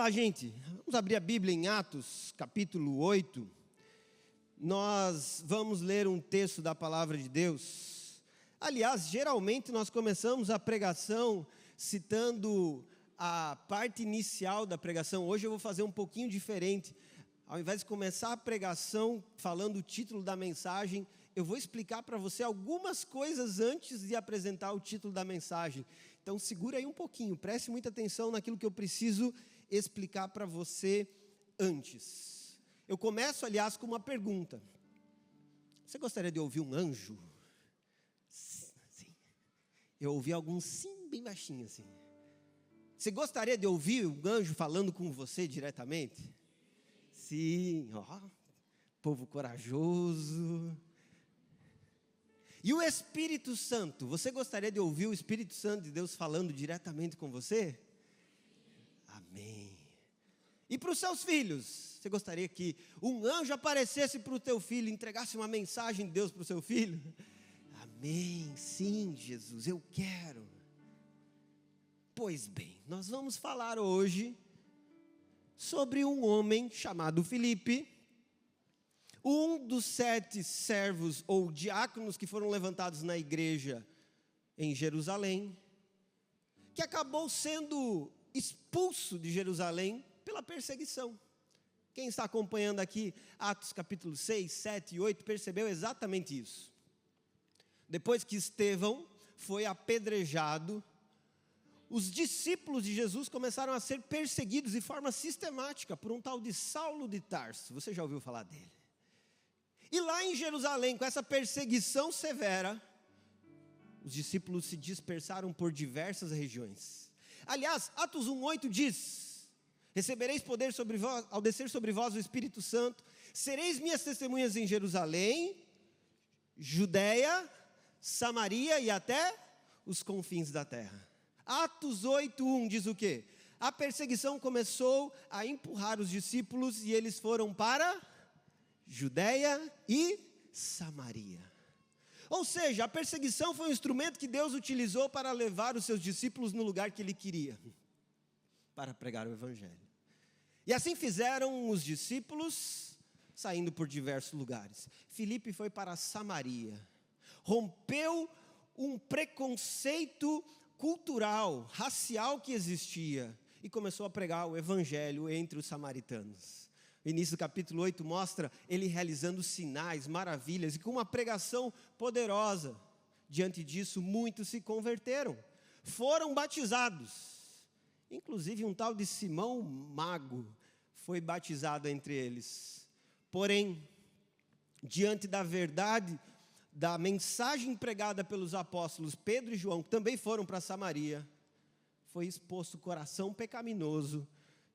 lá, gente, vamos abrir a Bíblia em Atos, capítulo 8. Nós vamos ler um texto da palavra de Deus. Aliás, geralmente nós começamos a pregação citando a parte inicial da pregação. Hoje eu vou fazer um pouquinho diferente. Ao invés de começar a pregação falando o título da mensagem, eu vou explicar para você algumas coisas antes de apresentar o título da mensagem. Então segura aí um pouquinho, preste muita atenção naquilo que eu preciso explicar para você antes. Eu começo, aliás, com uma pergunta. Você gostaria de ouvir um anjo? Sim. Eu ouvi alguns sim, bem baixinho assim. Você gostaria de ouvir um anjo falando com você diretamente? Sim, povo corajoso. E o Espírito Santo, você gostaria de ouvir o Espírito Santo de Deus falando diretamente com você? Amém. E para os seus filhos, você gostaria que um anjo aparecesse para o teu filho, entregasse uma mensagem de Deus para o seu filho? Amém, sim, Jesus, eu quero. Pois bem, nós vamos falar hoje sobre um homem chamado Filipe, um dos 7 servos ou diáconos que foram levantados na igreja em Jerusalém, que acabou sendo expulso de Jerusalém pela perseguição. Quem está acompanhando aqui Atos capítulo 6, 7 e 8 percebeu exatamente isso. Depois que Estevão foi apedrejado, os discípulos de Jesus começaram a ser perseguidos de forma sistemática por um tal de Saulo de Tarso. Você já ouviu falar dele? E lá em Jerusalém, com essa perseguição severa, os discípulos se dispersaram por diversas regiões. Aliás, Atos 1:8 diz: recebereis poder sobre vós, ao descer sobre vós o Espírito Santo, sereis minhas testemunhas em Jerusalém, Judeia, Samaria e até os confins da terra. Atos 8:1 diz o quê? A perseguição começou a empurrar os discípulos e eles foram para Judeia e Samaria. Ou seja, a perseguição foi um instrumento que Deus utilizou para levar os seus discípulos no lugar que Ele queria, para pregar o Evangelho. E assim fizeram os discípulos, saindo por diversos lugares. Filipe foi para Samaria, rompeu um preconceito cultural, racial que existia, e começou a pregar o Evangelho entre os samaritanos. O início do capítulo 8 mostra ele realizando sinais, maravilhas, e com uma pregação poderosa. Diante disso, muitos se converteram, foram batizados. Inclusive um tal de Simão Mago foi batizado entre eles. Porém, diante da verdade, da mensagem pregada pelos apóstolos Pedro e João, que também foram para Samaria, foi exposto o coração pecaminoso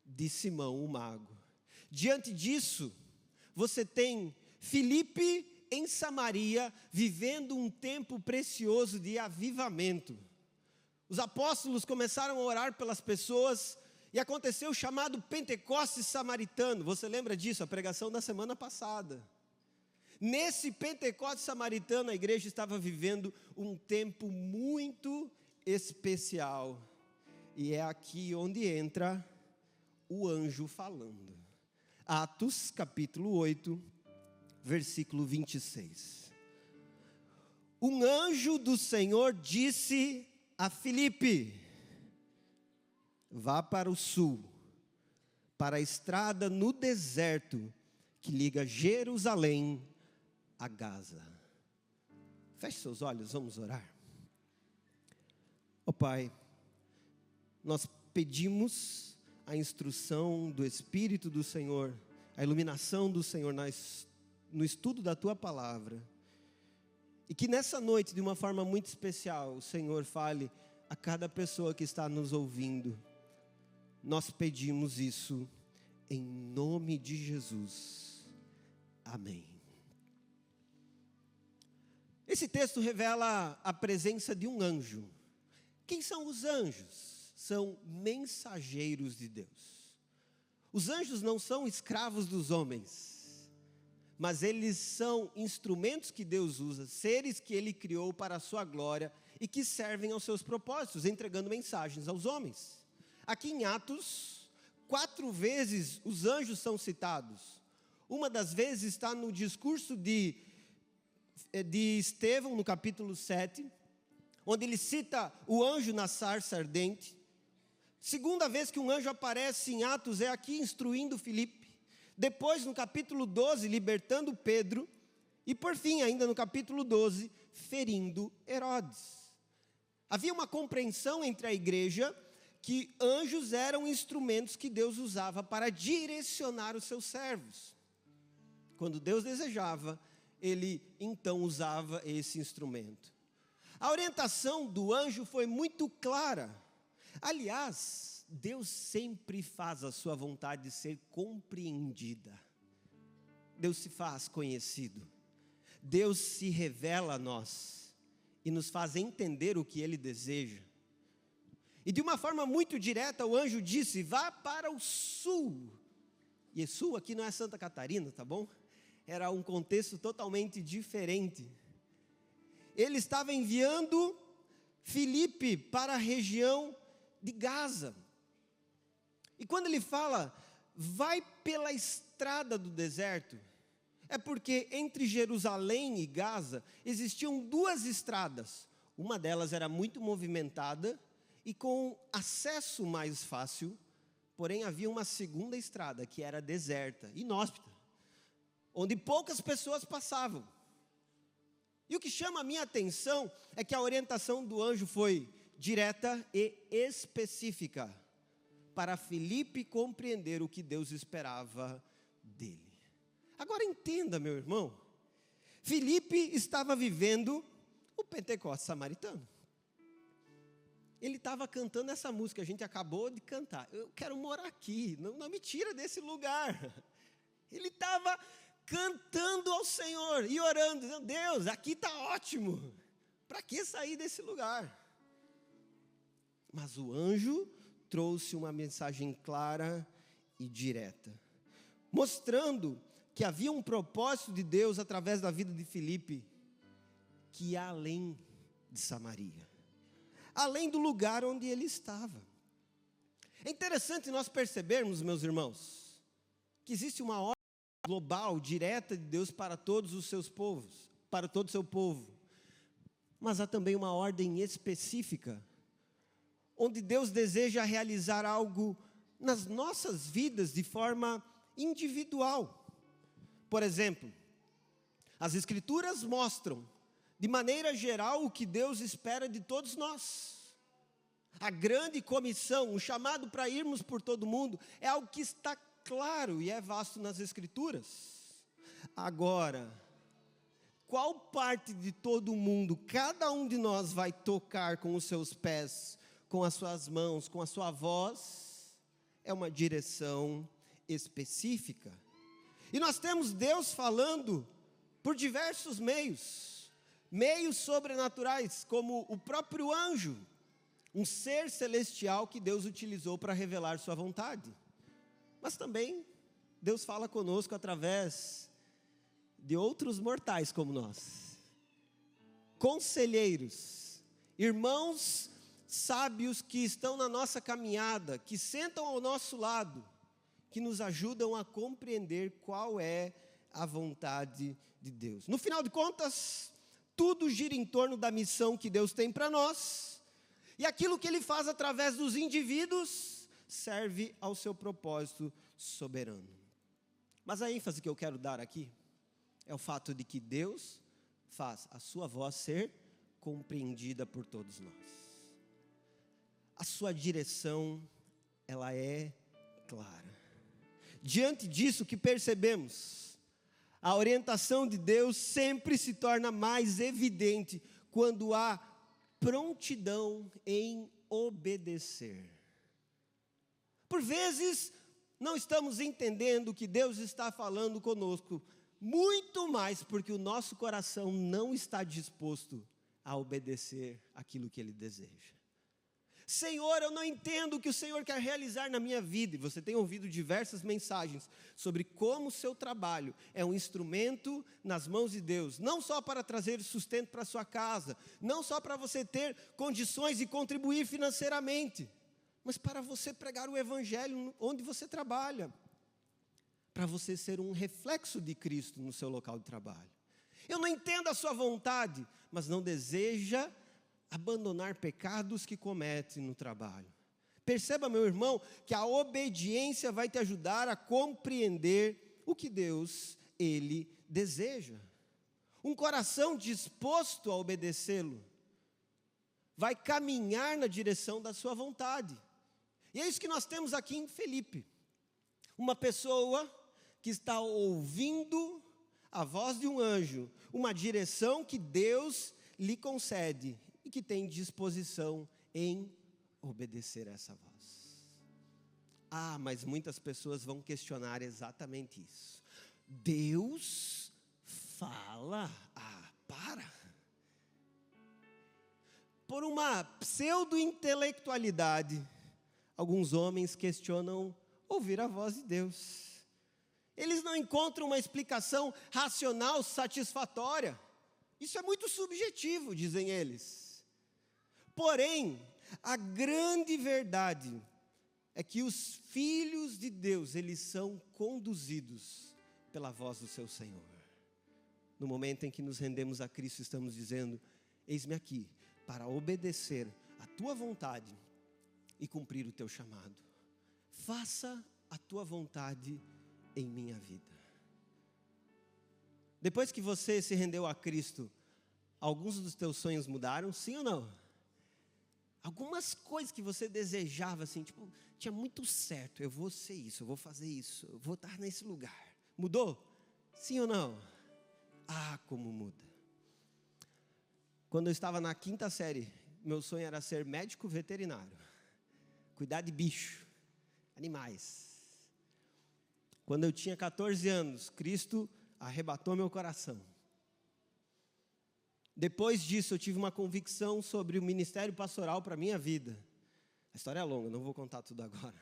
de Simão o Mago. Diante disso, você tem Filipe em Samaria, vivendo um tempo precioso de avivamento. Os apóstolos começaram a orar pelas pessoas, e aconteceu o chamado Pentecostes samaritano. Você lembra disso? A pregação da semana passada. Nesse Pentecostes samaritano, a igreja estava vivendo um tempo muito especial. E é aqui onde entra o anjo falando. Atos capítulo 8, versículo 26. Um anjo do Senhor disse a Filipe: vá para o sul, para a estrada no deserto que liga Jerusalém a Gaza. Feche seus olhos, vamos orar. Ó Pai, nós pedimos a instrução do Espírito do Senhor, a iluminação do Senhor no estudo da Tua Palavra. E que nessa noite, de uma forma muito especial, o Senhor fale a cada pessoa que está nos ouvindo. Nós pedimos isso em nome de Jesus. Amém. Esse texto revela a presença de um anjo. Quem são os anjos? São mensageiros de Deus. Os anjos não são escravos dos homens, mas eles são instrumentos que Deus usa, seres que Ele criou para a sua glória e que servem aos seus propósitos, entregando mensagens aos homens. Aqui em Atos, 4 vezes os anjos são citados. Uma das vezes está no discurso de Estevão, no capítulo 7, onde ele cita o anjo na sarça ardente. Segunda vez que um anjo aparece em Atos é aqui instruindo Filipe. Depois, no capítulo 12, libertando Pedro. E por fim, ainda no capítulo 12, ferindo Herodes. Havia uma compreensão entre a igreja que anjos eram instrumentos que Deus usava para direcionar os seus servos. Quando Deus desejava, ele então usava esse instrumento. A orientação do anjo foi muito clara. Aliás, Deus sempre faz a sua vontade ser compreendida. Deus se faz conhecido. Deus se revela a nós e nos faz entender o que Ele deseja. E de uma forma muito direta, o anjo disse: vá para o sul. E sul aqui não é Santa Catarina, tá bom? Era um contexto totalmente diferente. Ele estava enviando Filipe para a região de Gaza. E quando ele fala, vai pela estrada do deserto, é porque entre Jerusalém e Gaza existiam 2 estradas. Uma delas era muito movimentada e com acesso mais fácil, porém havia uma segunda estrada que era deserta, inóspita, onde poucas pessoas passavam. E o que chama a minha atenção é que a orientação do anjo foi direta e específica, para Filipe compreender o que Deus esperava dele. Agora entenda, meu irmão, Filipe estava vivendo o Pentecostes samaritano. Ele estava cantando essa música, a gente acabou de cantar. Eu quero morar aqui, não me tira desse lugar. Ele estava cantando ao Senhor e orando, dizendo: Deus, aqui está ótimo, para que sair desse lugar? Mas o anjo trouxe uma mensagem clara e direta, mostrando que havia um propósito de Deus através da vida de Filipe, que ia além de Samaria, além do lugar onde ele estava. É interessante nós percebermos, meus irmãos, que existe uma ordem global, direta de Deus para todos os seus povos, para todo o seu povo, mas há também uma ordem específica, onde Deus deseja realizar algo nas nossas vidas de forma individual. Por exemplo, as Escrituras mostram, de maneira geral, o que Deus espera de todos nós. A grande comissão, o chamado para irmos por todo mundo, é algo que está claro e é vasto nas Escrituras. Agora, qual parte de todo mundo cada um de nós vai tocar com os seus pés, com as suas mãos, com a sua voz, é uma direção específica. E nós temos Deus falando por diversos meios sobrenaturais, como o próprio anjo, um ser celestial que Deus utilizou para revelar sua vontade. Mas também Deus fala conosco através de outros mortais como nós, conselheiros, irmãos sábios que estão na nossa caminhada, que sentam ao nosso lado, que nos ajudam a compreender qual é a vontade de Deus. No final de contas, tudo gira em torno da missão que Deus tem para nós, e aquilo que Ele faz através dos indivíduos serve ao seu propósito soberano. Mas a ênfase que eu quero dar aqui é o fato de que Deus faz a sua voz ser compreendida por todos nós. A sua direção, ela é clara. Diante disso que percebemos, a orientação de Deus sempre se torna mais evidente quando há prontidão em obedecer. Por vezes, não estamos entendendo que Deus está falando conosco, muito mais porque o nosso coração não está disposto a obedecer aquilo que Ele deseja. Senhor, eu não entendo o que o Senhor quer realizar na minha vida. E você tem ouvido diversas mensagens sobre como o seu trabalho é um instrumento nas mãos de Deus, não só para trazer sustento para a sua casa, não só para você ter condições de contribuir financeiramente, mas para você pregar o evangelho onde você trabalha, para você ser um reflexo de Cristo no seu local de trabalho. Eu não entendo a sua vontade, mas não deseja abandonar pecados que comete no trabalho. Perceba, meu irmão, que a obediência vai te ajudar a compreender o que Deus, Ele deseja. Um coração disposto a obedecê-lo vai caminhar na direção da sua vontade. E é isso que nós temos aqui em Filipe. Uma pessoa que está ouvindo a voz de um anjo, uma direção que Deus lhe concede e que tem disposição em obedecer a essa voz. Mas muitas pessoas vão questionar exatamente isso. Deus fala? Para. Por uma pseudo-intelectualidade, alguns homens questionam ouvir a voz de Deus. Eles não encontram uma explicação racional satisfatória. Isso é muito subjetivo, dizem eles. Porém, a grande verdade é que os filhos de Deus, eles são conduzidos pela voz do seu Senhor. No momento em que nos rendemos a Cristo, estamos dizendo: eis-me aqui, para obedecer a tua vontade e cumprir o teu chamado. Faça a tua vontade em minha vida. Depois que você se rendeu a Cristo, alguns dos teus sonhos mudaram, sim ou não? Algumas coisas que você desejava, assim, tipo, tinha muito certo, eu vou ser isso, eu vou fazer isso, eu vou estar nesse lugar. Mudou? Sim ou não? Como muda. Quando eu estava na 5ª série, meu sonho era ser médico veterinário. Cuidar de bicho, animais. Quando eu tinha 14 anos, Cristo arrebatou meu coração. Depois disso, eu tive uma convicção sobre o ministério pastoral para a minha vida. A história é longa, não vou contar tudo agora.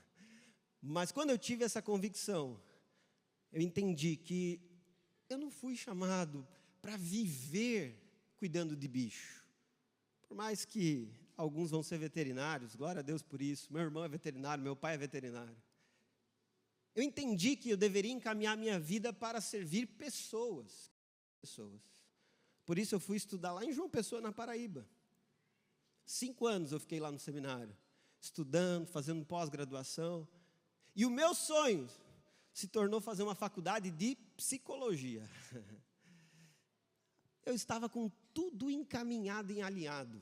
Mas quando eu tive essa convicção, eu entendi que eu não fui chamado para viver cuidando de bicho. Por mais que alguns vão ser veterinários, glória a Deus por isso. Meu irmão é veterinário, meu pai é veterinário. Eu entendi que eu deveria encaminhar minha vida para servir pessoas. Por isso eu fui estudar lá em João Pessoa, na Paraíba. 5 anos eu fiquei lá no seminário, estudando, fazendo pós-graduação. E o meu sonho se tornou fazer uma faculdade de psicologia. Eu estava com tudo encaminhado e alinhado.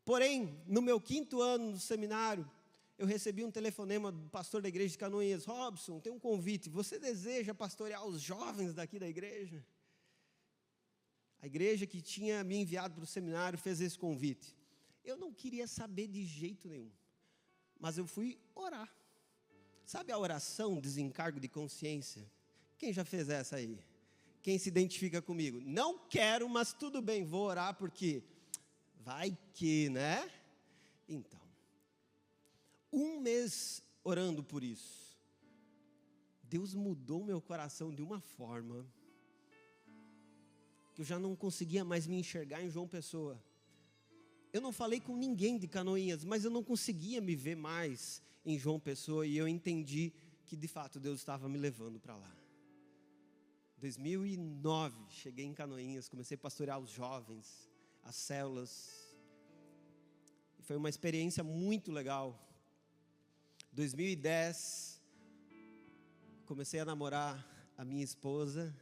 Porém, no meu 5º ano no seminário, eu recebi um telefonema do pastor da igreja de Canoinhas: Robson, tem um convite, você deseja pastorear os jovens daqui da igreja? A igreja que tinha me enviado para o seminário fez esse convite. Eu não queria saber de jeito nenhum, mas eu fui orar. Sabe a oração desencargo de consciência? Quem já fez essa aí? Quem se identifica comigo? Não quero, mas tudo bem, vou orar porque vai que, né? Então, 1 mês orando por isso, Deus mudou meu coração de uma forma que eu já não conseguia mais me enxergar em João Pessoa. Eu não falei com ninguém de Canoinhas, mas eu não conseguia me ver mais em João Pessoa, e eu entendi que de fato Deus estava me levando para lá. 2009, cheguei em Canoinhas, comecei a pastorear os jovens, as células. E foi uma experiência muito legal. 2010, comecei a namorar a minha esposa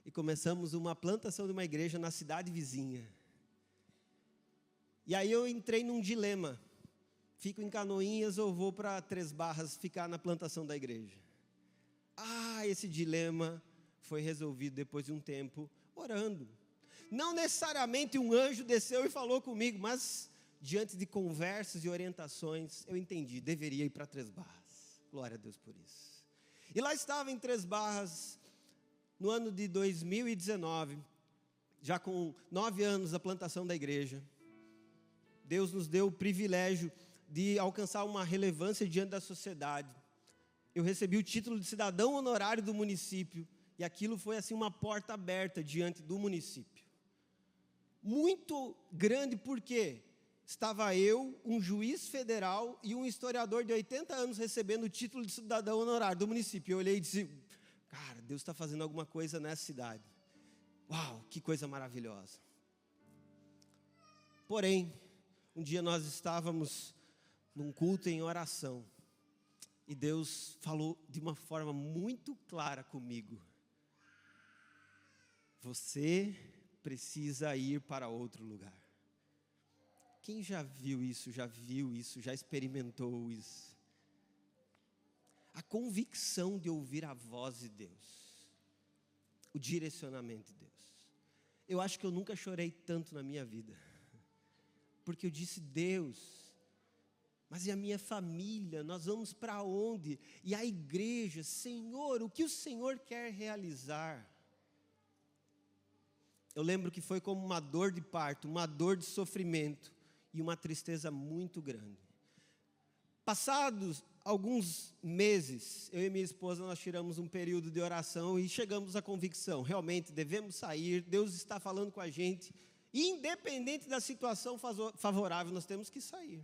e começamos uma plantação de uma igreja na cidade vizinha. E aí eu entrei num dilema: fico em Canoinhas ou vou para Três Barras ficar na plantação da igreja? Esse dilema foi resolvido depois de um tempo orando. Não necessariamente um anjo desceu e falou comigo, mas diante de conversas e orientações, eu entendi, deveria ir para Três Barras. Glória a Deus por isso. E lá estava em Três Barras, no ano de 2019, já com 9 anos da plantação da igreja. Deus nos deu o privilégio de alcançar uma relevância diante da sociedade. Eu recebi o título de cidadão honorário do município, e aquilo foi assim uma porta aberta diante do município. Muito grande, porque estava eu, um juiz federal e um historiador de 80 anos recebendo o título de cidadão honorário do município. Eu olhei e disse, cara, Deus está fazendo alguma coisa nessa cidade. Uau, que coisa maravilhosa. Porém, um dia nós estávamos num culto em oração e Deus falou de uma forma muito clara comigo. Você precisa ir para outro lugar. Quem já viu isso, já experimentou isso? A convicção de ouvir a voz de Deus, o direcionamento de Deus. Eu acho que eu nunca chorei tanto na minha vida, porque eu disse, Deus, mas e a minha família, nós vamos para onde? E a igreja, Senhor, o que o Senhor quer realizar? Eu lembro que foi como uma dor de parto, uma dor de sofrimento e uma tristeza muito grande. Passados alguns meses, eu e minha esposa, nós tiramos um período de oração e chegamos à convicção, realmente devemos sair, Deus está falando com a gente, e independente da situação favorável, nós temos que sair.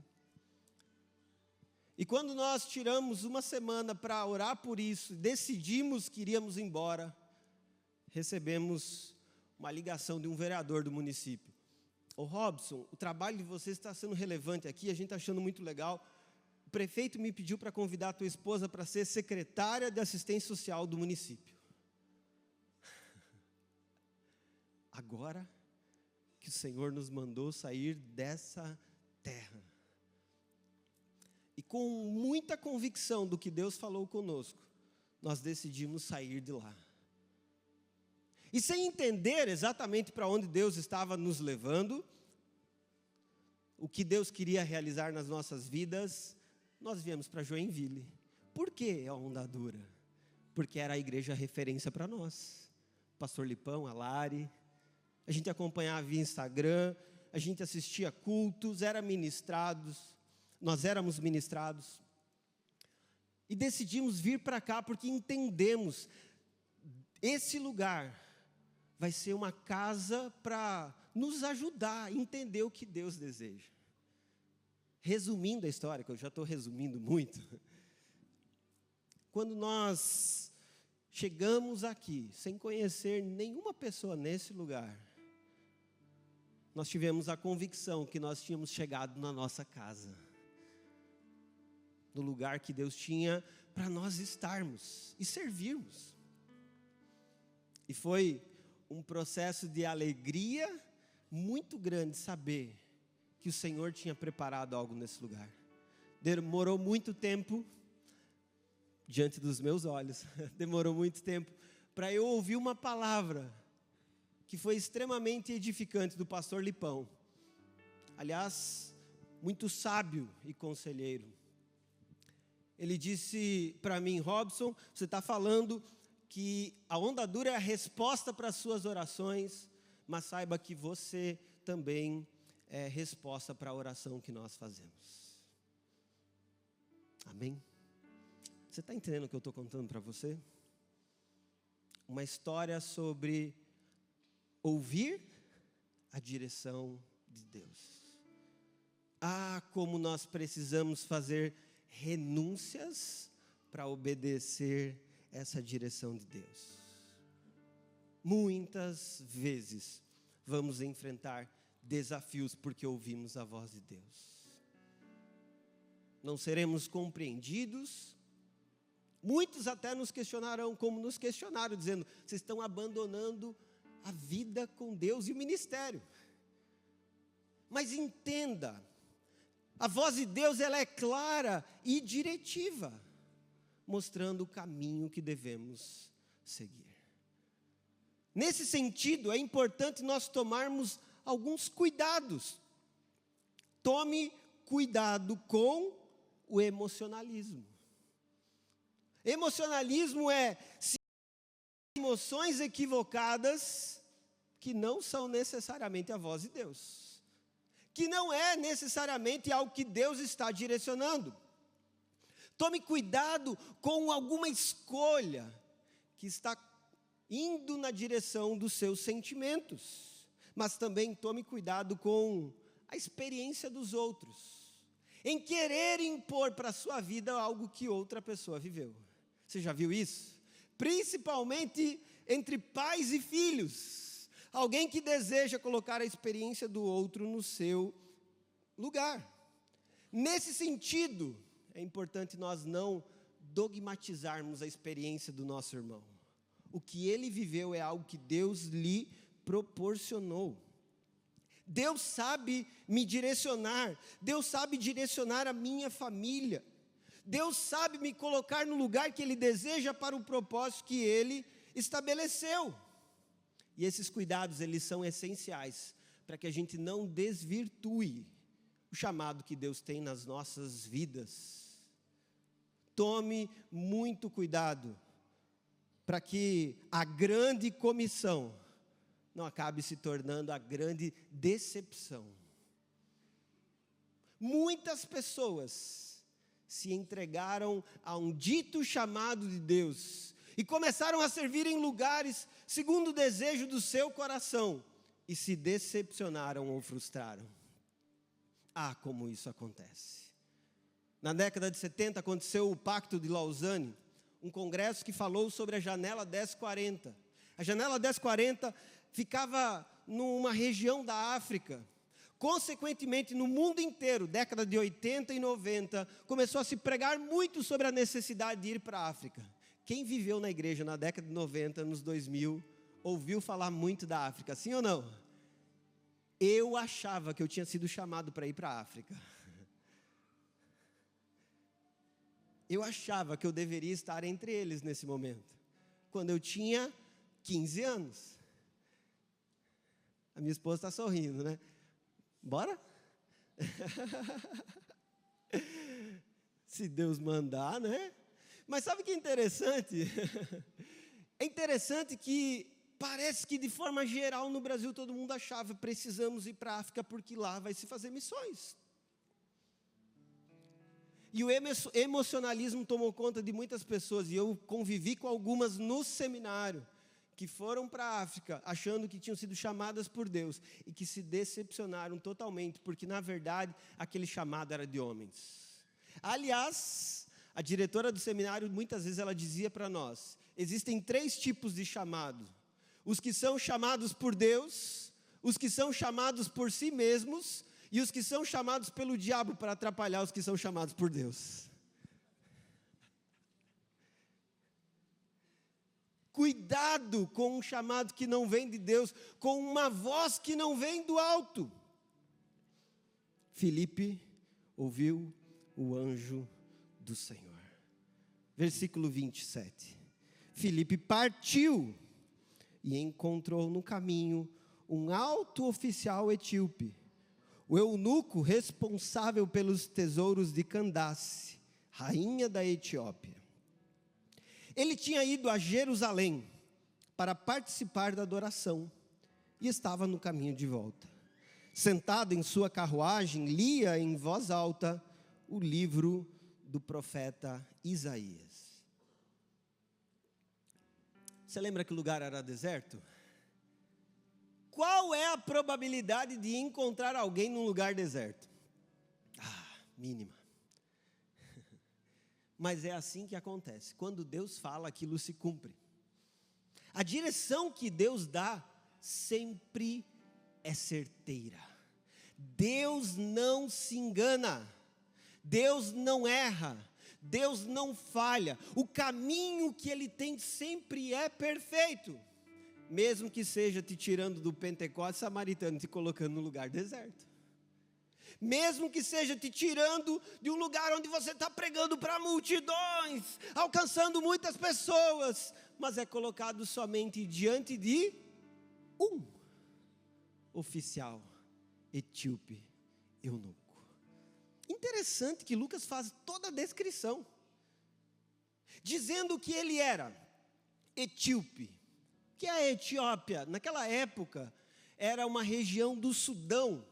E quando nós tiramos uma semana para orar por isso, decidimos que iríamos embora, recebemos uma ligação de um vereador do município. Ô Robson, o trabalho de vocês está sendo relevante aqui, a gente está achando muito legal. O prefeito me pediu para convidar a tua esposa para ser secretária de assistência social do município. Agora que o Senhor nos mandou sair dessa terra. E com muita convicção do que Deus falou conosco, nós decidimos sair de lá. E sem entender exatamente para onde Deus estava nos levando, o que Deus queria realizar nas nossas vidas, nós viemos para Joinville. Por que a Onda Dura? Porque era a igreja referência para nós. Pastor Lipão, a Lari, a gente acompanhava via Instagram, a gente assistia cultos, nós éramos ministrados. E decidimos vir para cá porque entendemos, esse lugar vai ser uma casa para nos ajudar a entender o que Deus deseja. Resumindo a história, que eu já estou resumindo muito, quando nós chegamos aqui, sem conhecer nenhuma pessoa nesse lugar, nós tivemos a convicção que nós tínhamos chegado na nossa casa, no lugar que Deus tinha para nós estarmos e servirmos. E foi um processo de alegria muito grande saber que o Senhor tinha preparado algo nesse lugar. Demorou muito tempo, diante dos meus olhos, demorou muito tempo para eu ouvir uma palavra que foi extremamente edificante do pastor Lipão. Aliás, muito sábio e conselheiro. Ele disse para mim, Robson, você está falando que a Onda Dura é a resposta para as suas orações, mas saiba que você também é resposta para a oração que nós fazemos. Amém? Você está entendendo o que eu estou contando para você? Uma história sobre ouvir a direção de Deus. Ah, como nós precisamos fazer renúncias para obedecer essa direção de Deus. Muitas vezes vamos enfrentar desafios porque ouvimos a voz de Deus. Não seremos compreendidos. Muitos até nos questionarão, como nos questionaram, dizendo, vocês estão abandonando a vida com Deus e o ministério. Mas entenda, a voz de Deus ela é clara e diretiva, mostrando o caminho que devemos seguir. Nesse sentido, é importante nós tomarmos alguns cuidados. Tome cuidado com o emocionalismo. Emocionalismo é emoções equivocadas que não são necessariamente a voz de Deus, que não é necessariamente algo que Deus está direcionando. Tome cuidado com alguma escolha que está indo na direção dos seus sentimentos, mas também tome cuidado com a experiência dos outros, em querer impor para a sua vida algo que outra pessoa viveu. Você já viu isso? Principalmente entre pais e filhos. Alguém que deseja colocar a experiência do outro no seu lugar. Nesse sentido, é importante nós não dogmatizarmos a experiência do nosso irmão. O que ele viveu é algo que Deus lhe proporcionou. Deus sabe me direcionar. Deus sabe direcionar a minha família. Deus sabe me colocar no lugar que Ele deseja para o propósito que Ele estabeleceu. E esses cuidados, eles são essenciais para que a gente não desvirtue o chamado que Deus tem nas nossas vidas. Tome muito cuidado para que a grande comissão não acabe se tornando a grande decepção. Muitas pessoas se entregaram a um dito chamado de Deus e começaram a servir em lugares segundo o desejo do seu coração e se decepcionaram ou frustraram. Ah, como isso acontece. Na década de 70 aconteceu o Pacto de Lausanne, um congresso que falou sobre a janela 1040. A janela 1040 ficava numa região da África. Consequentemente, no mundo inteiro, década de 80 e 90, começou a se pregar muito sobre a necessidade de ir para a África. Quem viveu na igreja na década de 90, nos 2000, ouviu falar muito da África, sim ou não? Eu achava que eu tinha sido chamado para ir para a África. Eu achava que eu deveria estar entre eles nesse momento, quando eu tinha 15 anos. A minha esposa está sorrindo, né? Bora? Se Deus mandar, né? Mas sabe o que é interessante? É interessante que parece que de forma geral no Brasil todo mundo achava precisamos ir para a África porque lá vai se fazer missões. E o emocionalismo tomou conta de muitas pessoas, e eu convivi com algumas no seminário, que foram para a África, achando que tinham sido chamadas por Deus, e que se decepcionaram totalmente, porque na verdade, aquele chamado era de homens. Aliás, a diretora do seminário, muitas vezes ela dizia para nós, existem 3 tipos de chamado: os que são chamados por Deus, os que são chamados por si mesmos, e os que são chamados pelo diabo para atrapalhar os que são chamados por Deus. Cuidado com um chamado que não vem de Deus, com uma voz que não vem do alto. Filipe ouviu o anjo do Senhor. Versículo 27. Filipe partiu e encontrou no caminho um alto oficial etíope, o eunuco responsável pelos tesouros de Candace, rainha da Etiópia. Ele tinha ido a Jerusalém para participar da adoração e estava no caminho de volta. Sentado em sua carruagem, lia em voz alta o livro do profeta Isaías. Você lembra que o lugar era deserto? Qual é a probabilidade de encontrar alguém num lugar deserto? Mínima. Mas é assim que acontece. Quando Deus fala, aquilo se cumpre. A direção que Deus dá sempre é certeira. Deus não se engana. Deus não erra. Deus não falha. O caminho que Ele tem sempre é perfeito. Mesmo que seja te tirando do Pentecostes samaritano, te colocando no lugar deserto. Mesmo que seja te tirando de um lugar onde você está pregando para multidões, alcançando muitas pessoas, mas é colocado somente diante de um oficial etíope, eunuco. Interessante que Lucas faz toda a descrição, dizendo que ele era etíope. Que é a Etiópia, naquela época, era uma região do Sudão,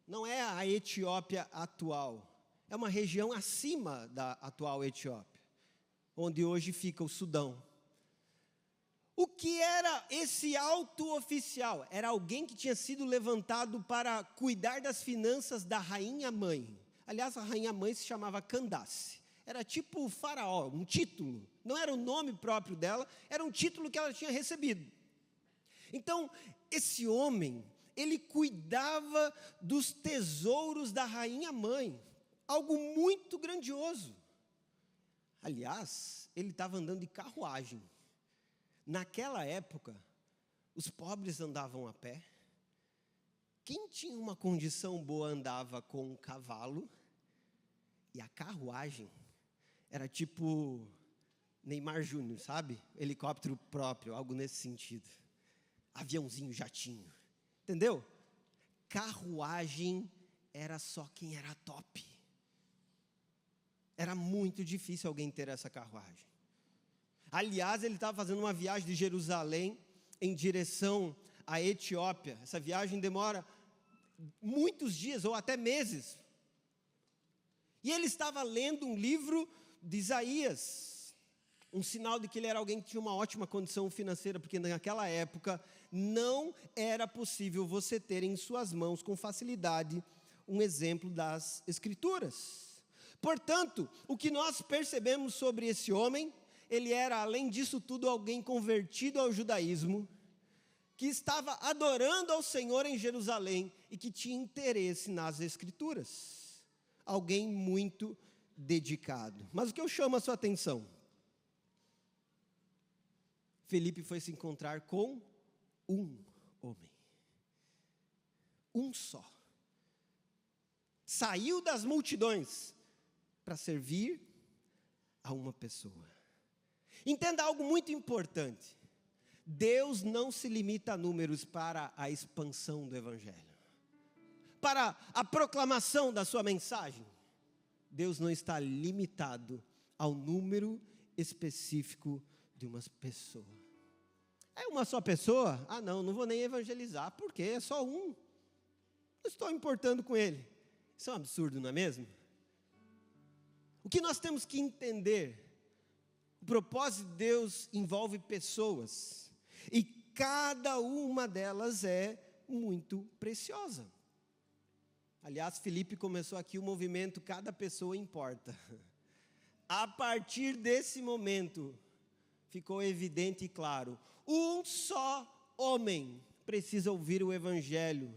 não é a Etiópia atual, é uma região acima da atual Etiópia, onde hoje fica o Sudão. O que era esse alto oficial? Era alguém que tinha sido levantado para cuidar das finanças da rainha mãe. Aliás, a rainha mãe se chamava Candace. Era tipo o faraó, um título. Não era o nome próprio dela, era um título que ela tinha recebido. Então, esse homem, ele cuidava dos tesouros da rainha mãe. Algo muito grandioso. Aliás, ele estava andando de carruagem. Naquela época, os pobres andavam a pé. Quem tinha uma condição boa andava com um cavalo. E a carruagem era tipo Neymar Júnior, sabe? Helicóptero próprio, algo nesse sentido. Aviãozinho, jatinho. Entendeu? Carruagem era só quem era top. Era muito difícil alguém ter essa carruagem. Aliás, ele estava fazendo uma viagem de Jerusalém em direção à Etiópia. Essa viagem demora muitos dias ou até meses. E ele estava lendo um livro de Isaías, um sinal de que ele era alguém que tinha uma ótima condição financeira, porque naquela época não era possível você ter em suas mãos com facilidade um exemplo das Escrituras. Portanto, o que nós percebemos sobre esse homem, ele era, além disso tudo, alguém convertido ao judaísmo, que estava adorando ao Senhor em Jerusalém e que tinha interesse nas Escrituras. Alguém muito dedicado. Mas o que eu chamo a sua atenção? Felipe foi se encontrar com um homem. Um só. Saiu das multidões para servir a uma pessoa. Entenda algo muito importante. Deus não se limita a números para a expansão do Evangelho. Para a proclamação da sua mensagem. Deus não está limitado ao número específico de uma pessoa. É uma só pessoa? Ah, não vou nem evangelizar, porque é só um. Não estou importando com ele. Isso é um absurdo, não é mesmo? O que nós temos que entender, o propósito de Deus envolve pessoas, e cada uma delas é muito preciosa. Aliás, Felipe começou aqui o movimento Cada Pessoa Importa. A partir desse momento, ficou evidente e claro, um só homem precisa ouvir o Evangelho,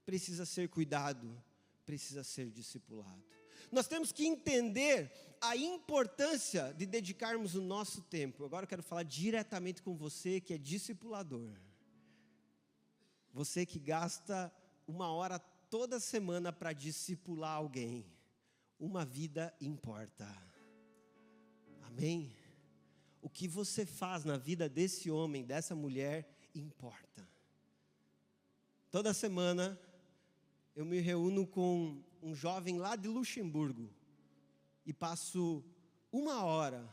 precisa ser cuidado, precisa ser discipulado. Nós temos que entender a importância de dedicarmos o nosso tempo. Agora eu quero falar diretamente com você que é discipulador. Você que gasta 1 hora toda semana para discipular alguém. Uma vida importa. Amém? O que você faz na vida desse homem, dessa mulher, importa. Toda semana eu me reúno com um jovem lá de Luxemburgo e passo 1 hora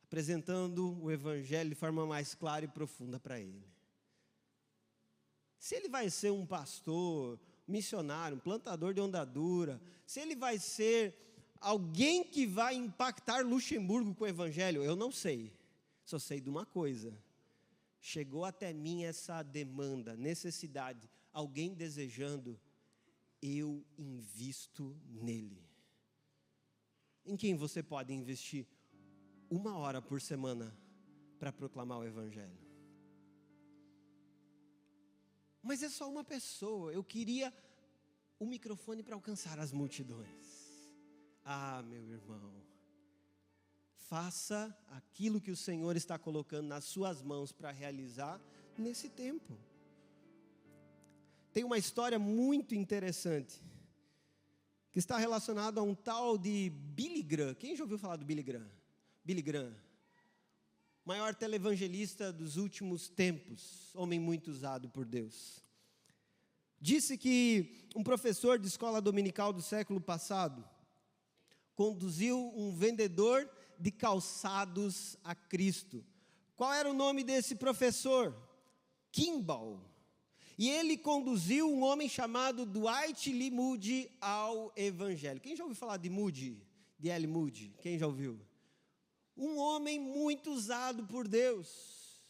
apresentando o Evangelho de forma mais clara e profunda para ele. Se ele vai ser um pastor, missionário, um plantador de onda dura, se ele vai ser alguém que vai impactar Luxemburgo com o Evangelho, eu não sei. Só sei de uma coisa. Chegou até mim essa demanda, necessidade, alguém desejando, eu invisto nele. Em quem você pode investir 1 hora por semana para proclamar o Evangelho? Mas é só uma pessoa. Eu queria o microfone para alcançar as multidões. Ah, meu irmão, faça aquilo que o Senhor está colocando nas suas mãos para realizar nesse tempo. Tem uma história muito interessante, que está relacionada a um tal de Billy Graham. Quem já ouviu falar do Billy Graham? Billy Graham, maior televangelista dos últimos tempos, homem muito usado por Deus. Disse que um professor de escola dominical do século passado conduziu um vendedor de calçados a Cristo. Qual era o nome desse professor? Kimball. E ele conduziu um homem chamado Dwight L. Moody ao Evangelho. Quem já ouviu falar de Moody? De L. Moody? Quem já ouviu? Um homem muito usado por Deus.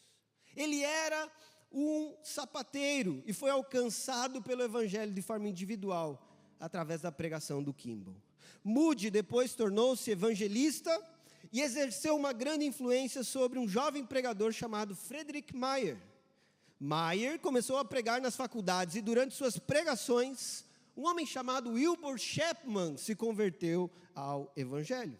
Ele era um sapateiro e foi alcançado pelo evangelho de forma individual, através da pregação do Kimball. Moody depois tornou-se evangelista e exerceu uma grande influência sobre um jovem pregador chamado Frederick Meyer. Meyer começou a pregar nas faculdades e durante suas pregações, um homem chamado Wilbur Chapman se converteu ao evangelho.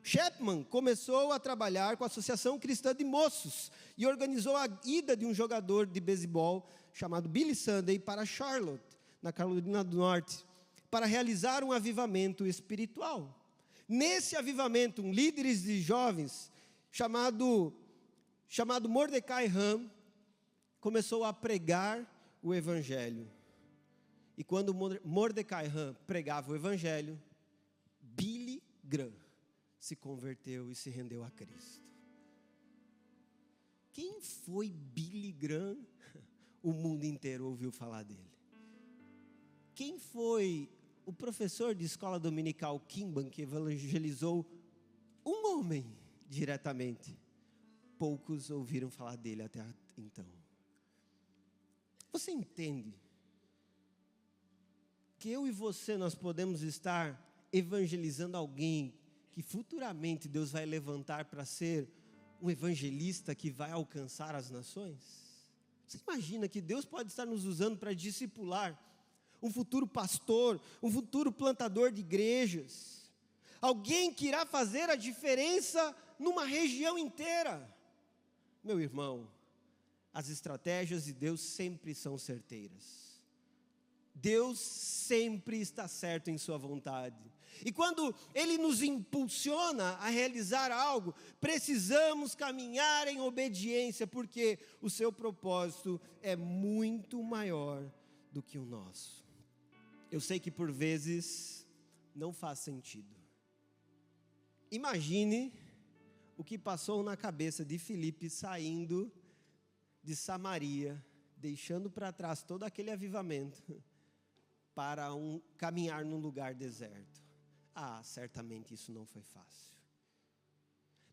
Chapman começou a trabalhar com a Associação Cristã de Moços e organizou a ida de um jogador de beisebol chamado Billy Sunday para Charlotte, na Carolina do Norte, para realizar um avivamento espiritual. Nesse avivamento, um líder de jovens chamado Mordecai Ham começou a pregar o evangelho. E quando Mordecai Ham pregava o evangelho, Billy Graham se converteu e se rendeu a Cristo. Quem foi Billy Graham? O mundo inteiro ouviu falar dele. Quem foi o professor de escola dominical Kimball que evangelizou um homem diretamente? Poucos ouviram falar dele até então. Você entende que eu e você nós podemos estar evangelizando alguém que futuramente Deus vai levantar para ser um evangelista que vai alcançar as nações? Você imagina que Deus pode estar nos usando para discipular um futuro pastor, um futuro plantador de igrejas, alguém que irá fazer a diferença numa região inteira? Meu irmão, as estratégias de Deus sempre são certeiras. Deus sempre está certo em sua vontade. E quando Ele nos impulsiona a realizar algo, precisamos caminhar em obediência, porque o seu propósito é muito maior do que o nosso. Eu sei que por vezes não faz sentido. Imagine o que passou na cabeça de Filipe saindo de Samaria, deixando para trás todo aquele avivamento, para caminhar num lugar deserto. Certamente isso não foi fácil.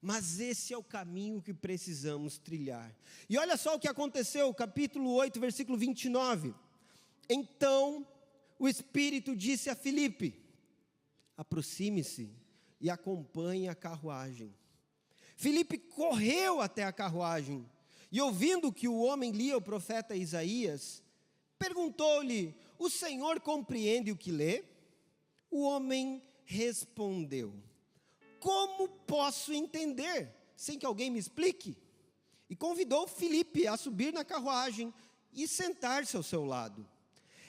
Mas esse é o caminho que precisamos trilhar. E olha só o que aconteceu, capítulo 8, versículo 29. Então, o Espírito disse a Filipe: aproxime-se e acompanhe a carruagem. Filipe correu até a carruagem e, ouvindo que o homem lia o profeta Isaías, perguntou-lhe: o Senhor compreende o que lê? O homem respondeu: como posso entender sem que alguém me explique? E convidou Filipe a subir na carruagem e sentar-se ao seu lado.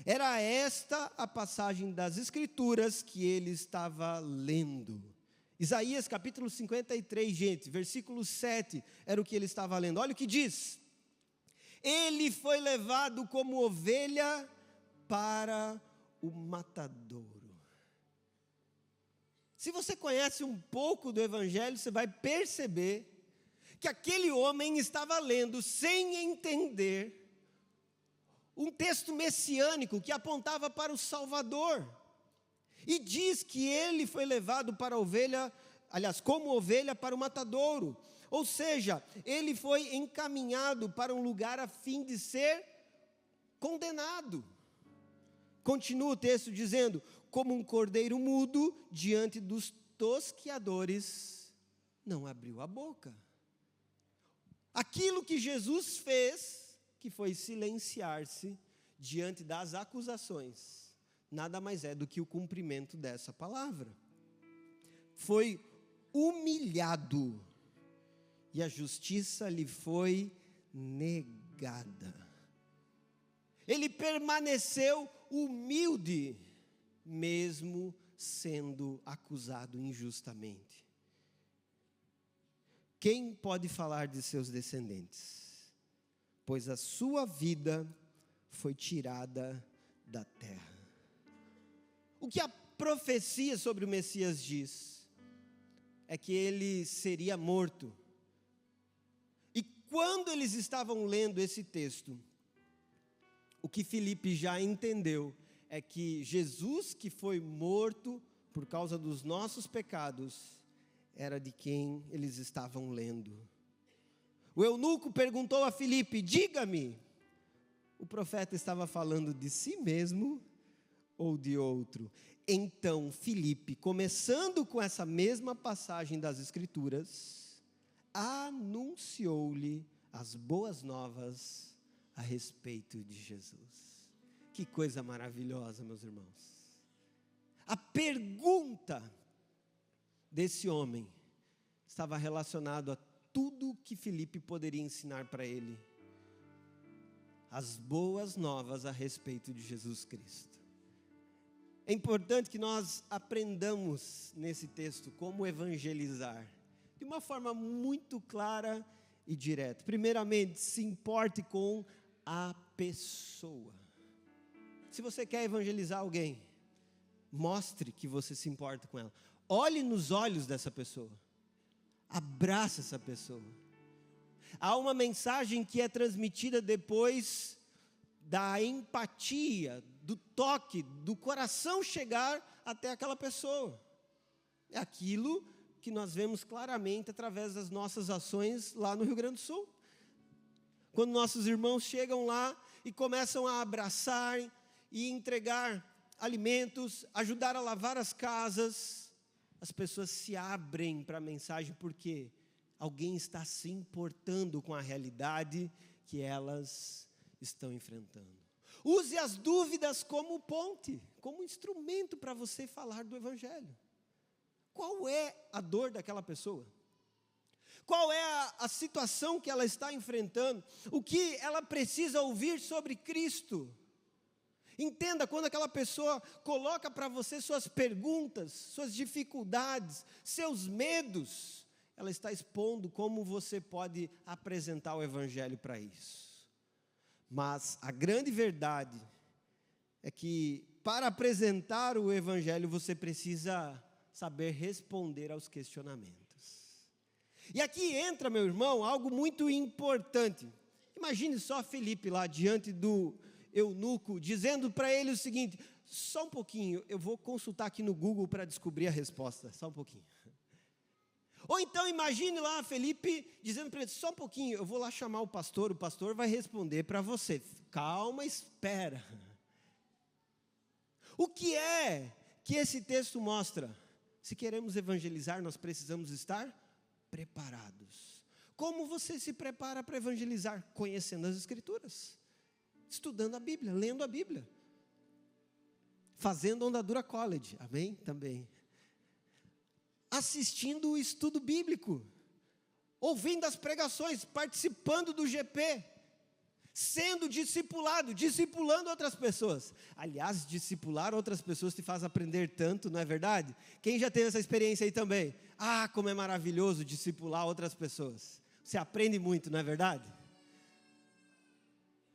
Era esta a passagem das Escrituras que ele estava lendo. Isaías capítulo 53, gente, versículo 7, era o que ele estava lendo. Olha o que diz: ele foi levado como ovelha para o matadouro. Se você conhece um pouco do Evangelho, você vai perceber que aquele homem estava lendo, sem entender, um texto messiânico que apontava para o Salvador. E diz que ele foi levado para a ovelha, como ovelha para o matadouro. Ou seja, ele foi encaminhado para um lugar a fim de ser condenado. Continua o texto dizendo: como um cordeiro mudo diante dos tosqueadores, não abriu a boca. Aquilo que Jesus fez, que foi silenciar-se diante das acusações, nada mais é do que o cumprimento dessa palavra. Foi humilhado e a justiça lhe foi negada. Ele permaneceu humilde, mesmo sendo acusado injustamente. Quem pode falar de seus descendentes? Pois a sua vida foi tirada da terra. O que a profecia sobre o Messias diz é que ele seria morto. E quando eles estavam lendo esse texto, o que Filipe já entendeu é que Jesus, que foi morto por causa dos nossos pecados, era de quem eles estavam lendo. O eunuco perguntou a Filipe: diga-me, o profeta estava falando de si mesmo ou de outro? Então Filipe, começando com essa mesma passagem das Escrituras, anunciou-lhe as boas novas a respeito de Jesus. Que coisa maravilhosa, meus irmãos. A pergunta desse homem estava relacionada a tudo que Filipe poderia ensinar para ele. As boas novas a respeito de Jesus Cristo. É importante que nós aprendamos nesse texto como evangelizar, de uma forma muito clara e direta. Primeiramente, se importe com a pessoa. Se você quer evangelizar alguém, mostre que você se importa com ela. Olhe nos olhos dessa pessoa. Abrace essa pessoa. Há uma mensagem que é transmitida depois da empatia, do toque, do coração chegar até aquela pessoa. É aquilo que nós vemos claramente através das nossas ações lá no Rio Grande do Sul. Quando nossos irmãos chegam lá e começam a abraçar e entregar alimentos, ajudar a lavar as casas, as pessoas se abrem para a mensagem porque alguém está se importando com a realidade que elas estão enfrentando. Use as dúvidas como ponte, como instrumento para você falar do Evangelho. Qual é a dor daquela pessoa? Qual é a situação que ela está enfrentando? O que ela precisa ouvir sobre Cristo? Entenda, quando aquela pessoa coloca para você suas perguntas, suas dificuldades, seus medos, ela está expondo como você pode apresentar o Evangelho para isso. Mas a grande verdade é que para apresentar o Evangelho você precisa saber responder aos questionamentos. E aqui entra, meu irmão, algo muito importante. Imagine só Filipe lá diante do eunuco, dizendo para ele o seguinte: só um pouquinho, eu vou consultar aqui no Google para descobrir a resposta, só um pouquinho. Ou então imagine lá Felipe dizendo para ele: só um pouquinho, eu vou lá chamar o pastor vai responder para você. Calma, espera. O que é que esse texto mostra? Se queremos evangelizar, nós precisamos estar preparados. Como você se prepara para evangelizar? Conhecendo as Escrituras, estudando a Bíblia, lendo a Bíblia, fazendo Ondadura College, amém? Também. Assistindo o estudo bíblico, ouvindo as pregações, participando do GP, sendo discipulado, discipulando outras pessoas. Aliás, discipular outras pessoas te faz aprender tanto, não é verdade? Quem já teve essa experiência aí também? Ah, como é maravilhoso discipular outras pessoas. Você aprende muito, não é verdade?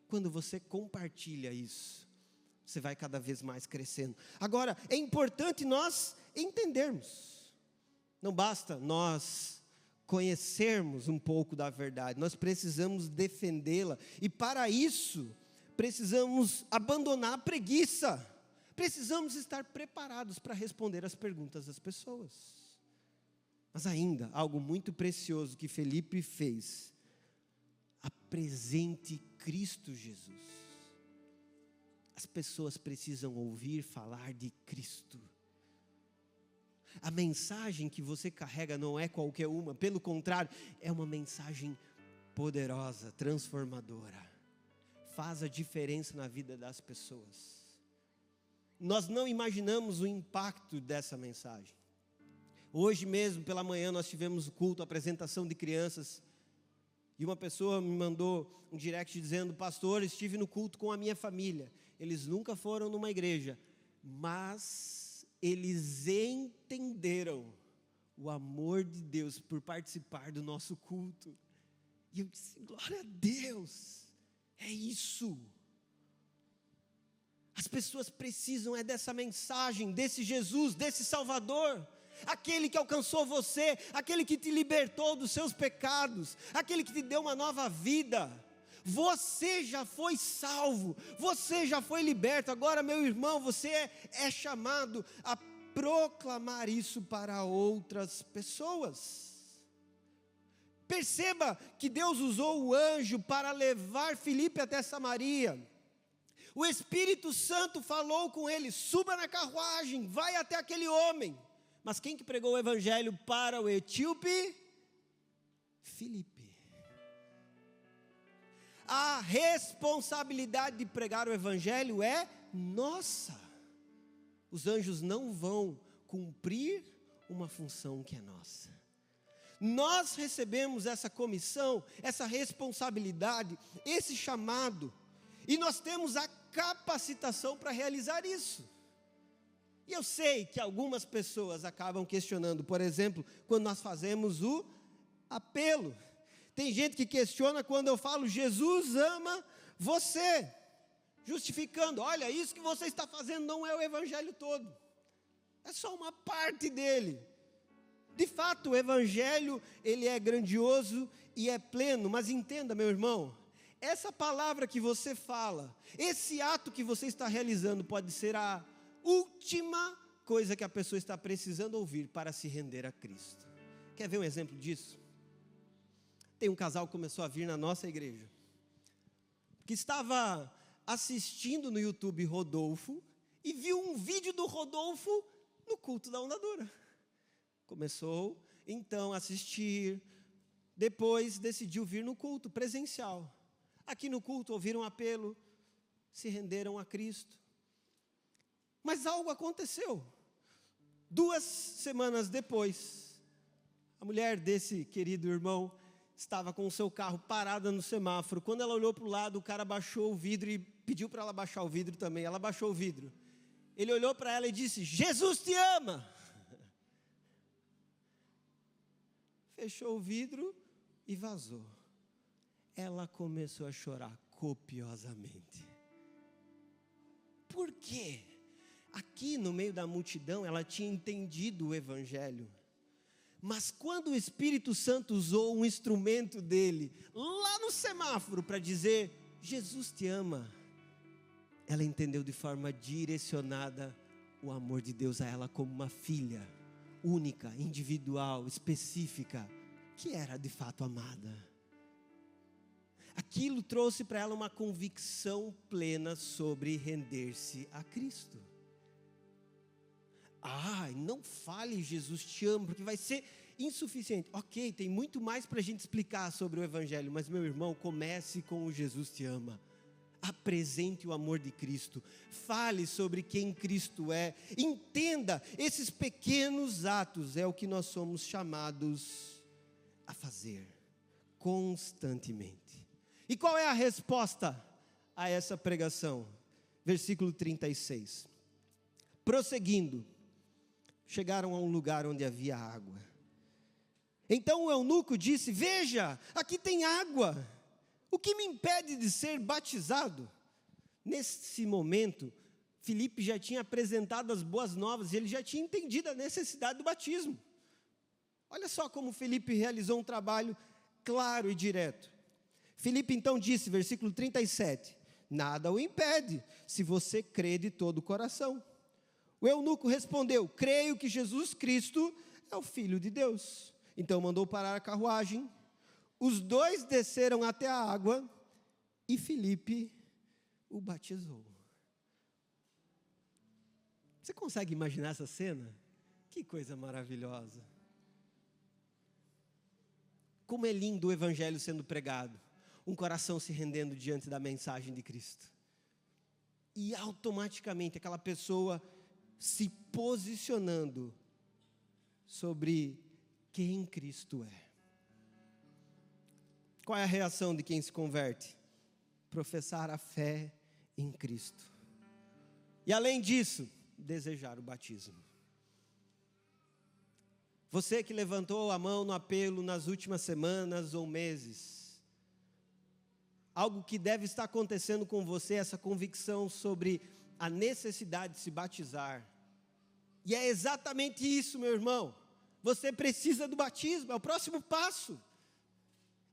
Quando você compartilha isso, você vai cada vez mais crescendo. Agora, é importante nós entendermos. Não basta nós conhecermos um pouco da verdade, nós precisamos defendê-la. E para isso, precisamos abandonar a preguiça. Precisamos estar preparados para responder as perguntas das pessoas. Mas ainda, algo muito precioso que Felipe fez: apresente Cristo Jesus. As pessoas precisam ouvir falar de Cristo. A mensagem que você carrega não é qualquer uma, pelo contrário, é uma mensagem poderosa, transformadora. Faz a diferença na vida das pessoas. Nós não imaginamos o impacto dessa mensagem. Hoje mesmo, pela manhã, nós tivemos o culto, a apresentação de crianças, e uma pessoa me mandou um direct dizendo: pastor, estive no culto com a minha família. Eles nunca foram numa igreja, mas eles entenderam o amor de Deus por participar do nosso culto. E eu disse: glória a Deus, é isso. As pessoas precisam dessa mensagem, desse Jesus, desse Salvador. Aquele que alcançou você, aquele que te libertou dos seus pecados, aquele que te deu uma nova vida. Você já foi salvo, você já foi liberto. Agora, meu irmão, você é chamado a proclamar isso para outras pessoas. Perceba que Deus usou o anjo para levar Filipe até Samaria. O Espírito Santo falou com ele: suba na carruagem, vai até aquele homem. Mas quem que pregou o evangelho para o etíope? Filipe. A responsabilidade de pregar o evangelho é nossa. Os anjos não vão cumprir uma função que é nossa. Nós recebemos essa comissão, essa responsabilidade, esse chamado, e nós temos a capacitação para realizar isso. E eu sei que algumas pessoas acabam questionando, por exemplo, quando nós fazemos o apelo. Tem gente que questiona quando eu falo: Jesus ama você, justificando: olha, isso que você está fazendo não é o evangelho todo, é só uma parte dele. De fato, o evangelho, ele é grandioso e é pleno, mas entenda, meu irmão, essa palavra que você fala, esse ato que você está realizando pode ser a última coisa que a pessoa está precisando ouvir para se render a Cristo. Quer ver um exemplo disso? Tem um casal que começou a vir na nossa igreja, que estava assistindo no YouTube Rodolfo, e viu um vídeo do Rodolfo no culto da Onda Dura. Começou então a assistir, depois decidiu vir no culto presencial. Aqui no culto ouviram um apelo, se renderam a Cristo. Mas algo aconteceu. 2 semanas depois, a mulher desse querido irmão estava com o seu carro parada no semáforo. Quando ela olhou para o lado, o cara baixou o vidro e pediu para ela baixar o vidro também. Ela baixou o vidro. Ele olhou para ela e disse: Jesus te ama. Fechou o vidro e vazou. Ela começou a chorar copiosamente. Por quê? Aqui no meio da multidão ela tinha entendido o evangelho. Mas quando o Espírito Santo usou um instrumento dele, lá no semáforo, para dizer: Jesus te ama, ela entendeu de forma direcionada o amor de Deus a ela como uma filha única, individual, específica, que era de fato amada. Aquilo trouxe para ela uma convicção plena sobre render-se a Cristo. Não fale Jesus te ama, porque vai ser insuficiente. Ok, tem muito mais para a gente explicar sobre o evangelho, mas meu irmão, comece com o Jesus te ama. Apresente o amor de Cristo, fale sobre quem Cristo é, entenda, esses pequenos atos é o que nós somos chamados a fazer, constantemente. E qual é a resposta a essa pregação? Versículo 36. Prosseguindo, chegaram a um lugar onde havia água. Então o eunuco disse: veja, aqui tem água. O que me impede de ser batizado? Nesse momento, Filipe já tinha apresentado as boas novas e ele já tinha entendido a necessidade do batismo. Olha só como Filipe realizou um trabalho claro e direto. Filipe então disse, versículo 37, nada o impede, se você crê de todo o coração. O eunuco respondeu: creio que Jesus Cristo é o Filho de Deus. Então mandou parar a carruagem. Os dois desceram até a água e Filipe o batizou. Você consegue imaginar essa cena? Que coisa maravilhosa. Como é lindo o evangelho sendo pregado. Um coração se rendendo diante da mensagem de Cristo. E automaticamente aquela pessoa se posicionando sobre quem Cristo é. Qual é a reação de quem se converte? Professar a fé em Cristo. E além disso, desejar o batismo. Você que levantou a mão no apelo nas últimas semanas ou meses, algo que deve estar acontecendo com você, essa convicção sobre a necessidade de se batizar. E é exatamente isso, meu irmão. Você precisa do batismo, é o próximo passo.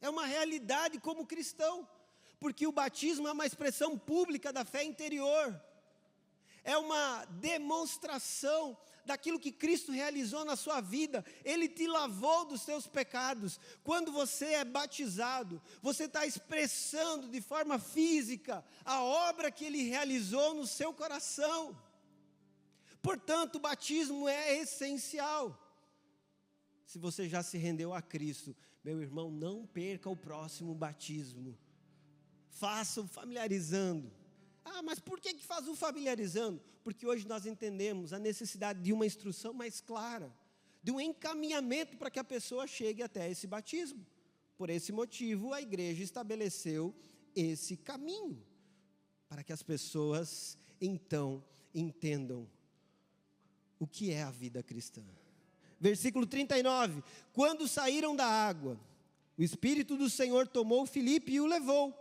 É uma realidade como cristão, porque o batismo é uma expressão pública da fé interior. É uma demonstração daquilo que Cristo realizou na sua vida. Ele te lavou dos seus pecados. Quando você é batizado, você está expressando de forma física a obra que Ele realizou no seu coração. Portanto, o batismo é essencial. Se você já se rendeu a Cristo, meu irmão, não perca o próximo batismo. Faça o familiarizando. Ah, mas por que faz o familiarizando? Porque hoje nós entendemos a necessidade de uma instrução mais clara, de um encaminhamento para que a pessoa chegue até esse batismo. Por esse motivo, a igreja estabeleceu esse caminho, para que as pessoas, então, entendam o que é a vida cristã. Versículo 39, quando saíram da água, o Espírito do Senhor tomou Filipe e o levou.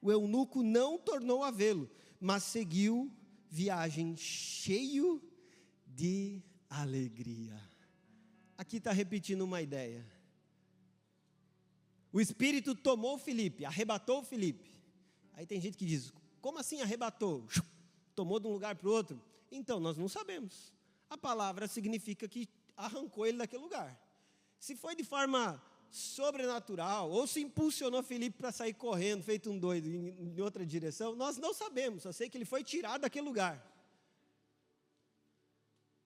O eunuco não tornou a vê-lo, mas seguiu viagem cheio de alegria. Aqui está repetindo uma ideia. O Espírito tomou Filipe, arrebatou Filipe. Aí tem gente que diz, como assim arrebatou? Tomou de um lugar para o outro? Então, nós não sabemos. A palavra significa que arrancou ele daquele lugar. Se foi de forma sobrenatural, ou se impulsionou Filipe para sair correndo, feito um doido, em outra direção, nós não sabemos, só sei que ele foi tirado daquele lugar.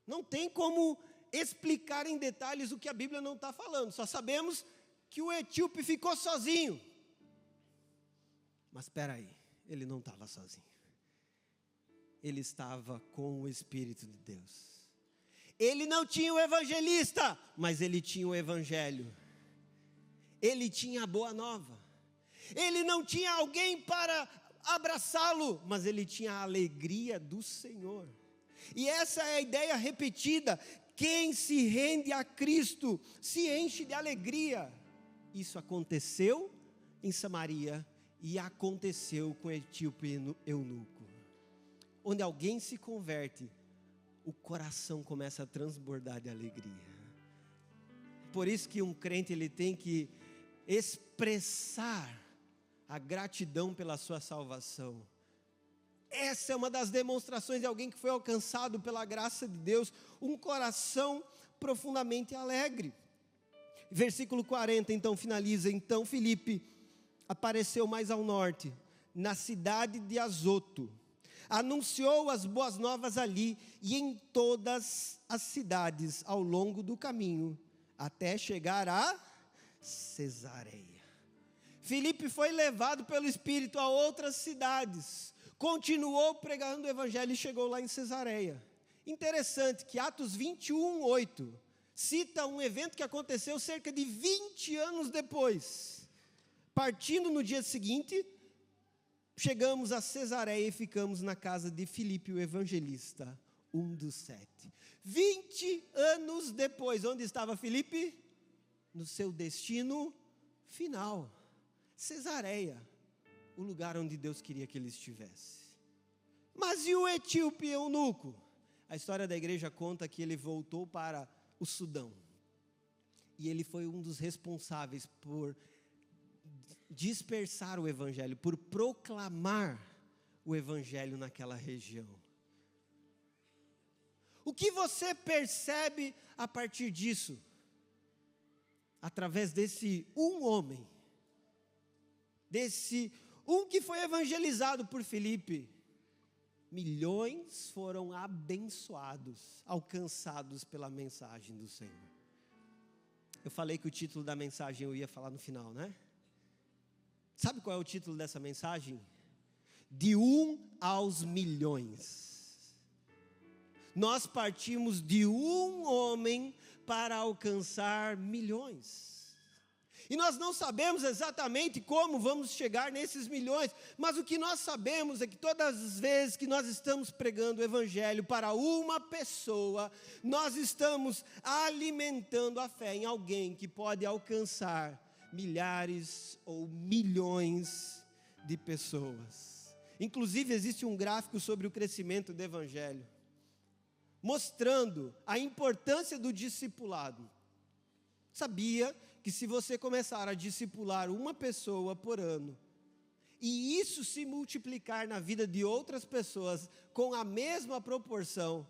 Não tem como explicar em detalhes o que a Bíblia não está falando, só sabemos que o etíope ficou sozinho. Mas espera aí, ele não estava sozinho. Ele estava com o Espírito de Deus. Ele não tinha o evangelista, mas ele tinha o evangelho. Ele tinha a boa nova. Ele não tinha alguém para abraçá-lo, mas ele tinha a alegria do Senhor. E essa é a ideia repetida. Quem se rende a Cristo se enche de alegria. Isso aconteceu em Samaria e aconteceu com o etíope eunuco. Onde alguém se converte, o coração começa a transbordar de alegria. Por isso que um crente ele tem que expressar a gratidão pela sua salvação. Essa é uma das demonstrações de alguém que foi alcançado pela graça de Deus, um coração profundamente alegre. Versículo 40, então finaliza, então Filipe apareceu mais ao norte, na cidade de Azoto, anunciou as boas novas ali e em todas as cidades ao longo do caminho, até chegar a Cesareia. Filipe foi levado pelo Espírito a outras cidades, continuou pregando o Evangelho e chegou lá em Cesareia. Interessante que Atos 21:8 cita um evento que aconteceu cerca de 20 anos depois. Partindo no dia seguinte, chegamos a Cesareia e ficamos na casa de Filipe, o evangelista, um dos 7. 20 anos depois, onde estava Filipe? No seu destino final, Cesareia, o lugar onde Deus queria que ele estivesse. Mas e o etíope eunuco? A história da igreja conta que ele voltou para o Sudão. E ele foi um dos responsáveis por dispersar o evangelho, por proclamar o evangelho naquela região. O que você percebe a partir disso? Através desse um homem, desse um que foi evangelizado por Filipe, milhões foram abençoados, alcançados pela mensagem do Senhor. Eu falei que o título da mensagem eu ia falar no final, né? Sabe qual é o título dessa mensagem? De 1 aos milhões. Nós partimos de um homem para alcançar milhões. E nós não sabemos exatamente como vamos chegar nesses milhões, mas o que nós sabemos é que todas as vezes que nós estamos pregando o evangelho para uma pessoa, nós estamos alimentando a fé em alguém que pode alcançar milhares ou milhões de pessoas. Inclusive existe um gráfico sobre o crescimento do evangelho, mostrando a importância do discipulado. Sabia que se você começar a discipular uma pessoa por ano, e isso se multiplicar na vida de outras pessoas com a mesma proporção,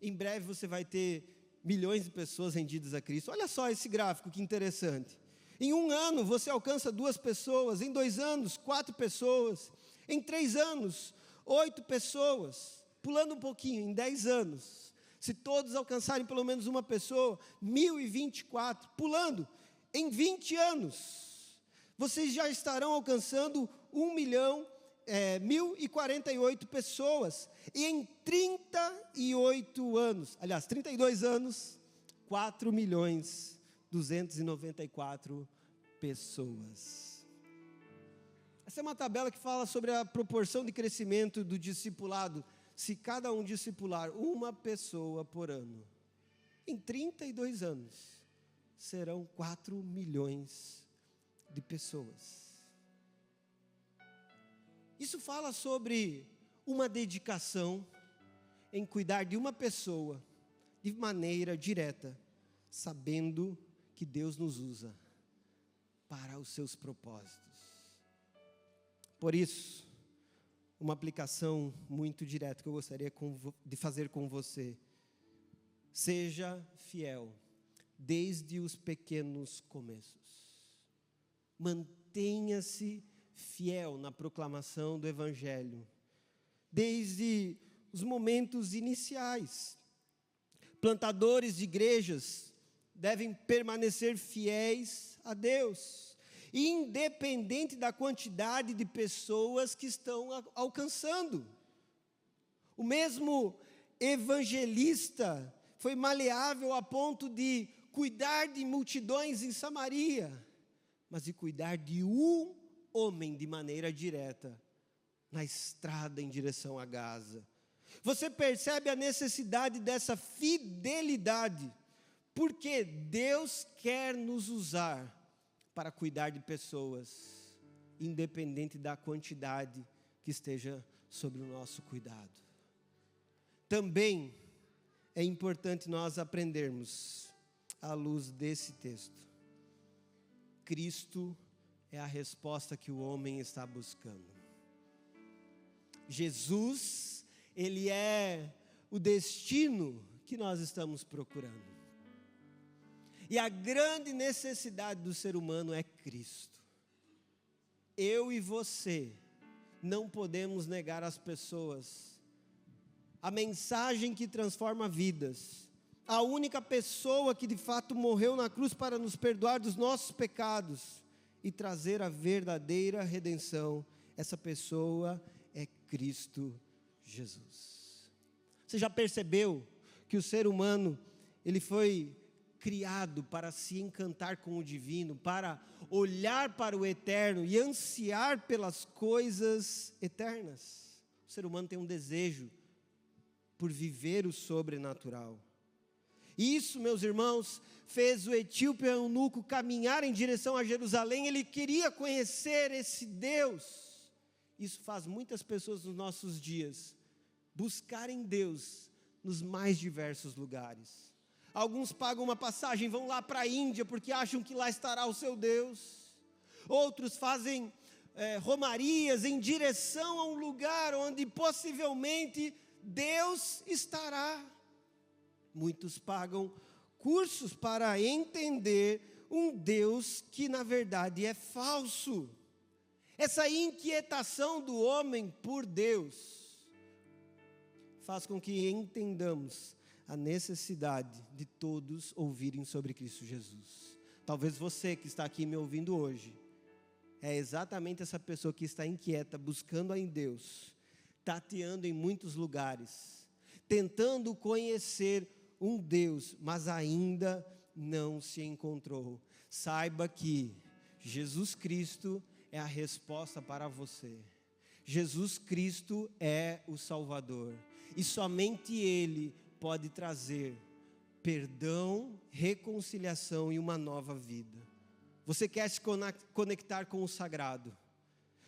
em breve você vai ter milhões de pessoas rendidas a Cristo. Olha só esse gráfico, que interessante. Em 1 ano você alcança 2 pessoas, em 2 anos 4 pessoas, em 3 anos 8 pessoas, pulando um pouquinho, em 10 anos, se todos alcançarem pelo menos uma pessoa, 1024, pulando, em 20 anos, vocês já estarão alcançando 1.048 pessoas, e em 38 anos, aliás, 32 anos, 4.294 pessoas. Essa é uma tabela que fala sobre a proporção de crescimento do discipulado, se cada um discipular uma pessoa por ano. Em 32 anos, serão 4 milhões de pessoas. Isso fala sobre uma dedicação em cuidar de uma pessoa de maneira direta, sabendo que Deus nos usa para os seus propósitos. Por isso, uma aplicação muito direta que eu gostaria de fazer com você: seja fiel desde os pequenos começos. Mantenha-se fiel na proclamação do Evangelho, desde os momentos iniciais. Plantadores de igrejas devem permanecer fiéis a Deus, independente da quantidade de pessoas que estão alcançando. O mesmo evangelista foi maleável a ponto de cuidar de multidões em Samaria, mas de cuidar de um homem de maneira direta, na estrada em direção a Gaza. Você percebe a necessidade dessa fidelidade, porque Deus quer nos usar para cuidar de pessoas, independente da quantidade que esteja sobre o nosso cuidado. Também é importante nós aprendermos, à luz desse texto, Cristo é a resposta que o homem está buscando. Jesus, Ele é o destino que nós estamos procurando. E a grande necessidade do ser humano é Cristo. Eu e você não podemos negar às pessoas a mensagem que transforma vidas. A única pessoa que de fato morreu na cruz para nos perdoar dos nossos pecados e trazer a verdadeira redenção. Essa pessoa é Cristo Jesus. Você já percebeu que o ser humano, ele foi criado para se encantar com o divino, para olhar para o eterno e ansiar pelas coisas eternas? O ser humano tem um desejo por viver o sobrenatural. Isso, meus irmãos, fez o etíope eunuco caminhar em direção a Jerusalém. Ele queria conhecer esse Deus. Isso faz muitas pessoas nos nossos dias buscarem Deus nos mais diversos lugares. Alguns pagam uma passagem, vão lá para a Índia porque acham que lá estará o seu Deus. Outros fazem romarias em direção a um lugar onde possivelmente Deus estará. Muitos pagam cursos para entender um Deus que na verdade é falso. Essa inquietação do homem por Deus faz com que entendamos a necessidade de todos ouvirem sobre Cristo Jesus. Talvez você que está aqui me ouvindo hoje é exatamente essa pessoa que está inquieta, buscando em Deus, tateando em muitos lugares, tentando conhecer um Deus, mas ainda não se encontrou. Saiba que Jesus Cristo é a resposta para você. Jesus Cristo é o Salvador, e somente Ele pode trazer perdão, reconciliação e uma nova vida. Você quer se conectar com o sagrado,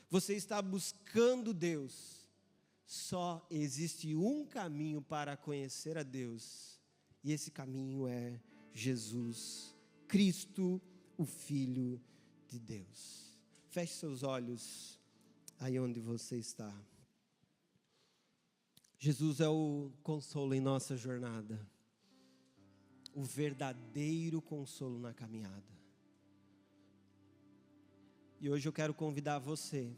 você está buscando Deus. Só existe um caminho para conhecer a Deus, e esse caminho é Jesus Cristo, o Filho de Deus. Feche seus olhos aí onde você está. Jesus é o consolo em nossa jornada, o verdadeiro consolo na caminhada. E hoje eu quero convidar você,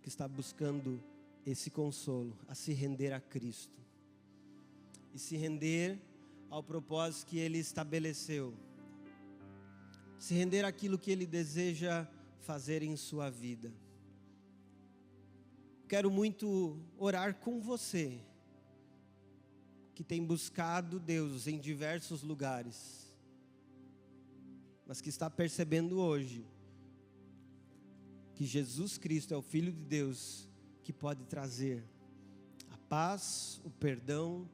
que está buscando esse consolo, a se render a Cristo. E se render ao propósito que Ele estabeleceu. Se render àquilo que Ele deseja fazer em sua vida. Quero muito orar com você, que tem buscado Deus em diversos lugares, mas que está percebendo hoje que Jesus Cristo é o Filho de Deus, que pode trazer a paz, o perdão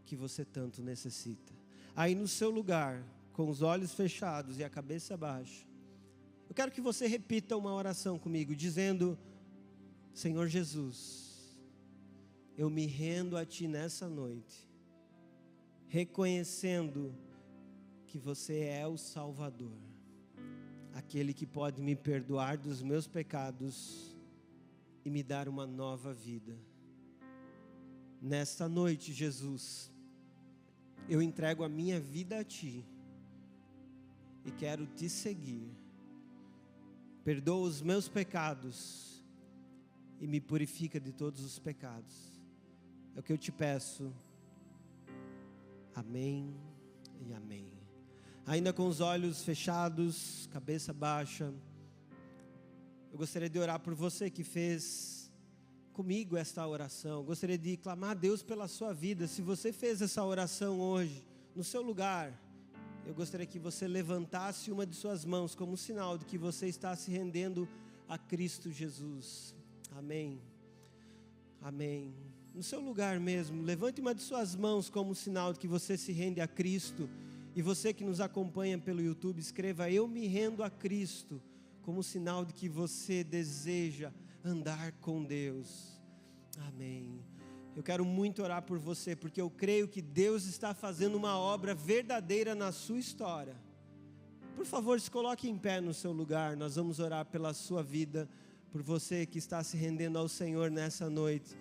que você tanto necessita. Aí no seu lugar, com os olhos fechados e a cabeça baixa, eu quero que você repita uma oração comigo, dizendo: Senhor Jesus, eu me rendo a Ti nessa noite, reconhecendo que você é o Salvador, aquele que pode me perdoar dos meus pecados e me dar uma nova vida. Nesta noite, Jesus, eu entrego a minha vida a Ti e quero Te seguir. Perdoa os meus pecados e me purifica de todos os pecados. É o que eu te peço. Amém e amém. Ainda com os olhos fechados, cabeça baixa, eu gostaria de orar por você que fez comigo esta oração. Eu gostaria de clamar a Deus pela sua vida. Se você fez essa oração hoje, no seu lugar, eu gostaria que você levantasse uma de suas mãos como sinal de que você está se rendendo a Cristo Jesus. Amém. Amém. No seu lugar mesmo, levante uma de suas mãos como sinal de que você se rende a Cristo. E você que nos acompanha pelo YouTube, escreva: eu me rendo a Cristo, como sinal de que você deseja andar com Deus. Amém. Eu quero muito orar por você, porque eu creio que Deus está fazendo uma obra verdadeira na sua história. Por favor, se coloque em pé no seu lugar. Nós vamos orar pela sua vida, por você que está se rendendo ao Senhor nessa noite.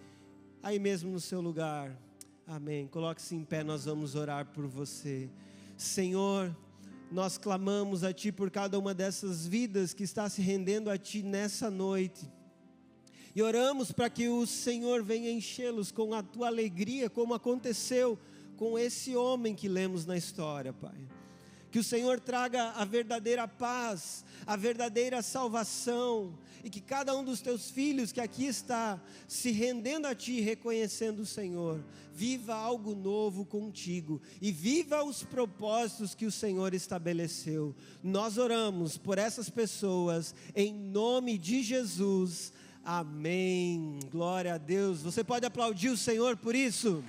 Aí mesmo no seu lugar. Amém. Coloque-se em pé, nós vamos orar por você. Senhor, nós clamamos a Ti por cada uma dessas vidas que está se rendendo a Ti nessa noite. E oramos para que o Senhor venha enchê-los com a Tua alegria, como aconteceu com esse homem que lemos na história, Pai. Que o Senhor traga a verdadeira paz, a verdadeira salvação, e que cada um dos Teus filhos que aqui está se rendendo a Ti, reconhecendo o Senhor, viva algo novo contigo e viva os propósitos que o Senhor estabeleceu. Nós oramos por essas pessoas em nome de Jesus. Amém. Glória a Deus. Você pode aplaudir o Senhor por isso?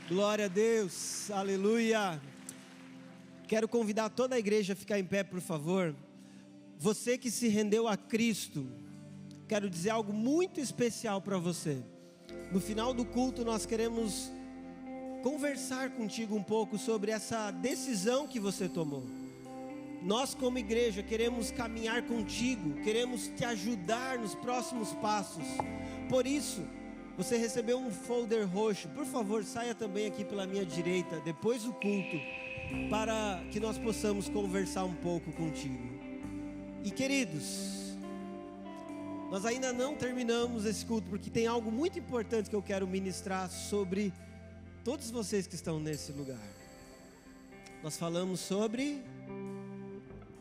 Glória a Deus, aleluia. Quero convidar toda a igreja a ficar em pé, por favor. Você que se rendeu a Cristo, quero dizer algo muito especial para você. No final do culto nós queremos conversar contigo um pouco sobre essa decisão que você tomou. Nós como igreja queremos caminhar contigo, queremos te ajudar nos próximos passos. Por isso, você recebeu um folder roxo. Por favor, saia também aqui pela minha direita, depois do culto, para que nós possamos conversar um pouco contigo. E queridos, nós ainda não terminamos esse culto, porque tem algo muito importante que eu quero ministrar sobre todos vocês que estão nesse lugar. Nós falamos sobre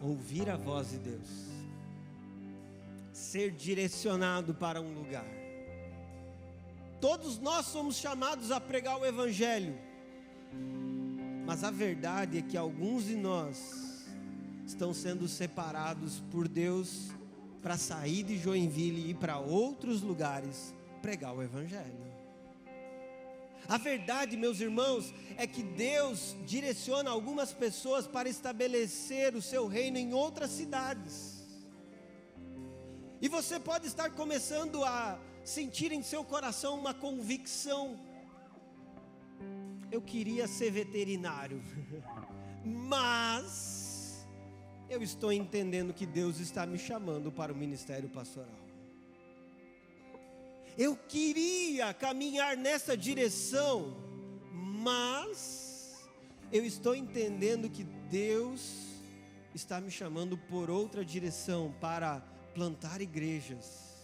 ouvir a voz de Deus, ser direcionado para um lugar. Todos nós somos chamados a pregar o Evangelho, mas a verdade é que alguns de nós estão sendo separados por Deus para sair de Joinville e ir para outros lugares pregar o Evangelho. A verdade, meus irmãos, é que Deus direciona algumas pessoas para estabelecer o seu reino em outras cidades. E você pode estar começando a sentir em seu coração uma convicção: eu queria ser veterinário, mas eu estou entendendo que Deus está me chamando para o ministério pastoral. Eu queria caminhar nessa direção, mas eu estou entendendo que Deus está me chamando por outra direção, para plantar igrejas,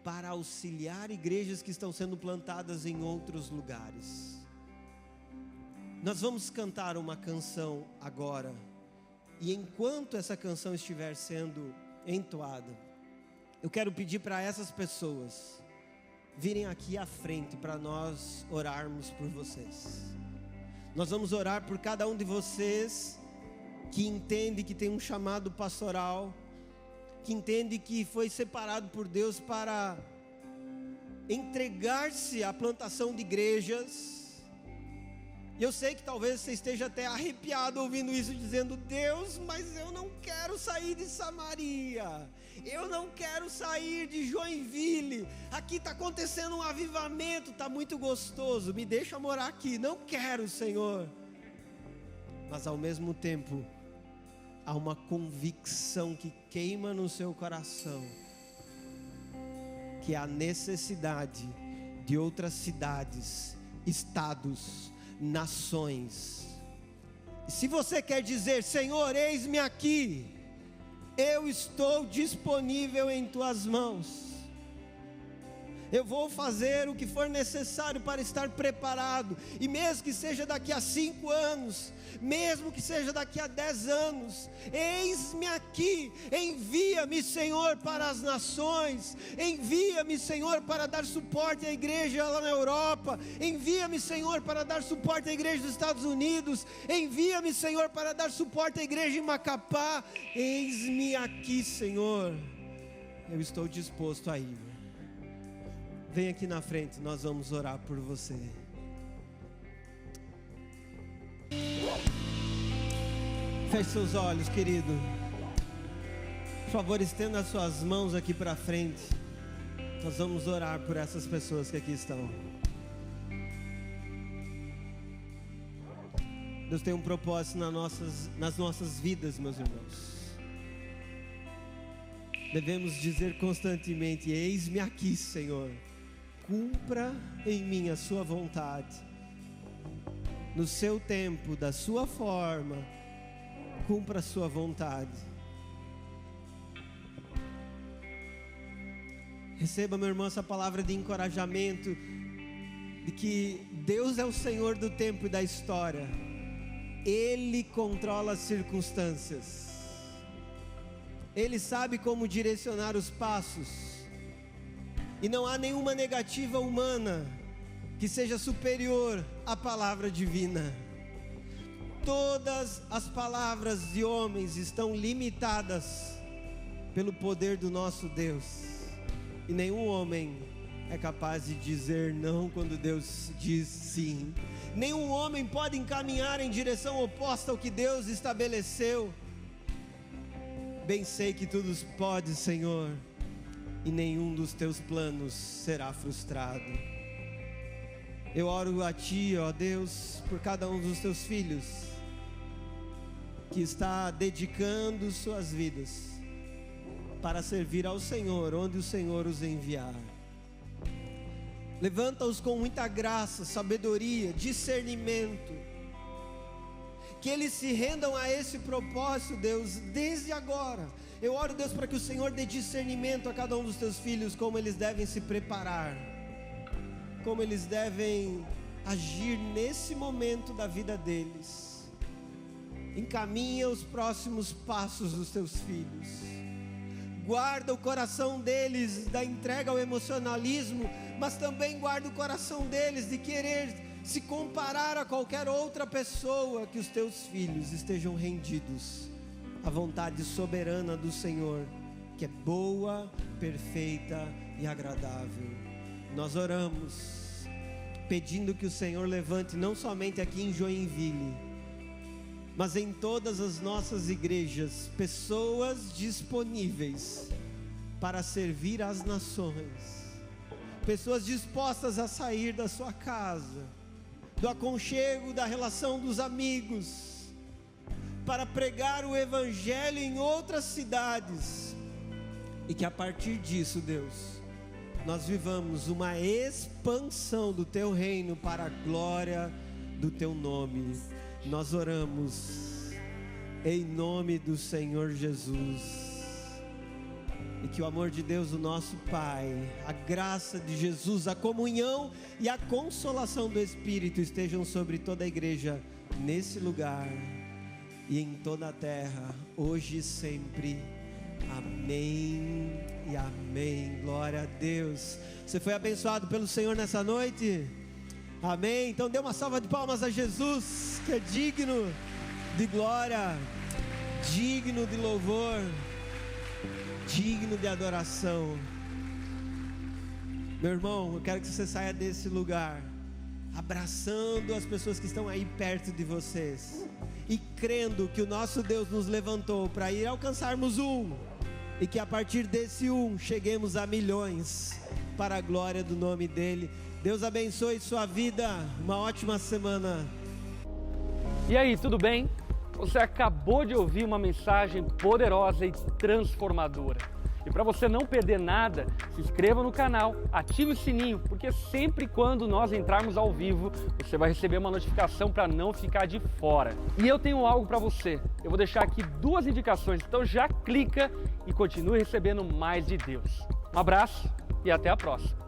para auxiliar igrejas que estão sendo plantadas em outros lugares. Nós vamos cantar uma canção agora, e enquanto essa canção estiver sendo entoada, eu quero pedir para essas pessoas virem aqui à frente para nós orarmos por vocês. Nós vamos orar por cada um de vocês que entende que tem um chamado pastoral, que entende que foi separado por Deus para entregar-se à plantação de igrejas. E eu sei que talvez você esteja até arrepiado ouvindo isso, dizendo: Deus, mas eu não quero sair de Samaria, eu não quero sair de Joinville, aqui está acontecendo um avivamento, está muito gostoso, me deixa morar aqui. Não quero, Senhor. Mas ao mesmo tempo, há uma convicção que queima no seu coração, que há necessidade de outras cidades, estados, nações. E se você quer dizer: Senhor, eis-me aqui, eu estou disponível em tuas mãos, eu vou fazer o que for necessário para estar preparado, e mesmo que seja daqui a 5 anos, mesmo que seja daqui a 10 anos, eis-me aqui, envia-me, Senhor, para as nações, envia-me, Senhor, para dar suporte à igreja lá na Europa, envia-me, Senhor, para dar suporte à igreja dos Estados Unidos, envia-me, Senhor, para dar suporte à igreja em Macapá. Eis-me aqui, Senhor, eu estou disposto a ir. Vem aqui na frente, nós vamos orar por você. Feche seus olhos, querido. Por favor, estenda as suas mãos aqui para frente. Nós vamos orar por essas pessoas que aqui estão. Deus tem um propósito nas nossas vidas, meus irmãos. Devemos dizer constantemente: eis-me aqui, Senhor. Cumpra em mim a sua vontade, no seu tempo, da sua forma. Cumpra a sua vontade. Receba, meu irmão, essa palavra de encorajamento, de que Deus é o Senhor do tempo e da história. Ele controla as circunstâncias, Ele sabe como direcionar os passos, e não há nenhuma negativa humana que seja superior à palavra divina. Todas as palavras de homens estão limitadas pelo poder do nosso Deus, e nenhum homem é capaz de dizer não quando Deus diz sim. Nenhum homem pode encaminhar em direção oposta ao que Deus estabeleceu. Bem sei que tudo pode, Senhor, e nenhum dos teus planos será frustrado. Eu oro a Ti, ó Deus, por cada um dos Teus filhos que está dedicando suas vidas para servir ao Senhor, onde o Senhor os enviar. Levanta-os com muita graça, sabedoria, discernimento, que eles se rendam a esse propósito, Deus, desde agora. Eu oro, Deus, para que o Senhor dê discernimento a cada um dos teus filhos, como eles devem se preparar, como eles devem agir nesse momento da vida deles. Encaminha os próximos passos dos teus filhos. Guarda o coração deles da entrega ao emocionalismo, mas também guarda o coração deles de querer se comparar a qualquer outra pessoa. Que os teus filhos estejam rendidos à vontade soberana do Senhor, que é boa, perfeita e agradável. Nós oramos pedindo que o Senhor levante não somente aqui em Joinville, mas em todas as nossas igrejas, pessoas disponíveis para servir as nações, pessoas dispostas a sair da sua casa, do aconchego, da relação dos amigos, para pregar o Evangelho em outras cidades. E que a partir disso, Deus, nós vivamos uma expansão do Teu reino para a glória do Teu nome. Nós oramos em nome do Senhor Jesus. E que o amor de Deus, o nosso Pai, a graça de Jesus, a comunhão e a consolação do Espírito estejam sobre toda a igreja nesse lugar e em toda a terra, hoje e sempre. Amém e amém. Glória a Deus. Você foi abençoado pelo Senhor nessa noite? Amém. Então dê uma salva de palmas a Jesus, que é digno de glória, digno de louvor, digno de adoração. Meu irmão, eu quero que você saia desse lugar abraçando as pessoas que estão aí perto de vocês e crendo que o nosso Deus nos levantou para ir alcançarmos e que a partir desse cheguemos a milhões para a glória do nome dele. Deus abençoe sua vida, uma ótima semana. E aí, tudo bem? Você acabou de ouvir uma mensagem poderosa e transformadora. E para você não perder nada, se inscreva no canal, ative o sininho, porque sempre quando nós entrarmos ao vivo, você vai receber uma notificação para não ficar de fora. E eu tenho algo para você. Eu vou deixar aqui 2 indicações, então já clica e continue recebendo mais de Deus. Um abraço e até a próxima.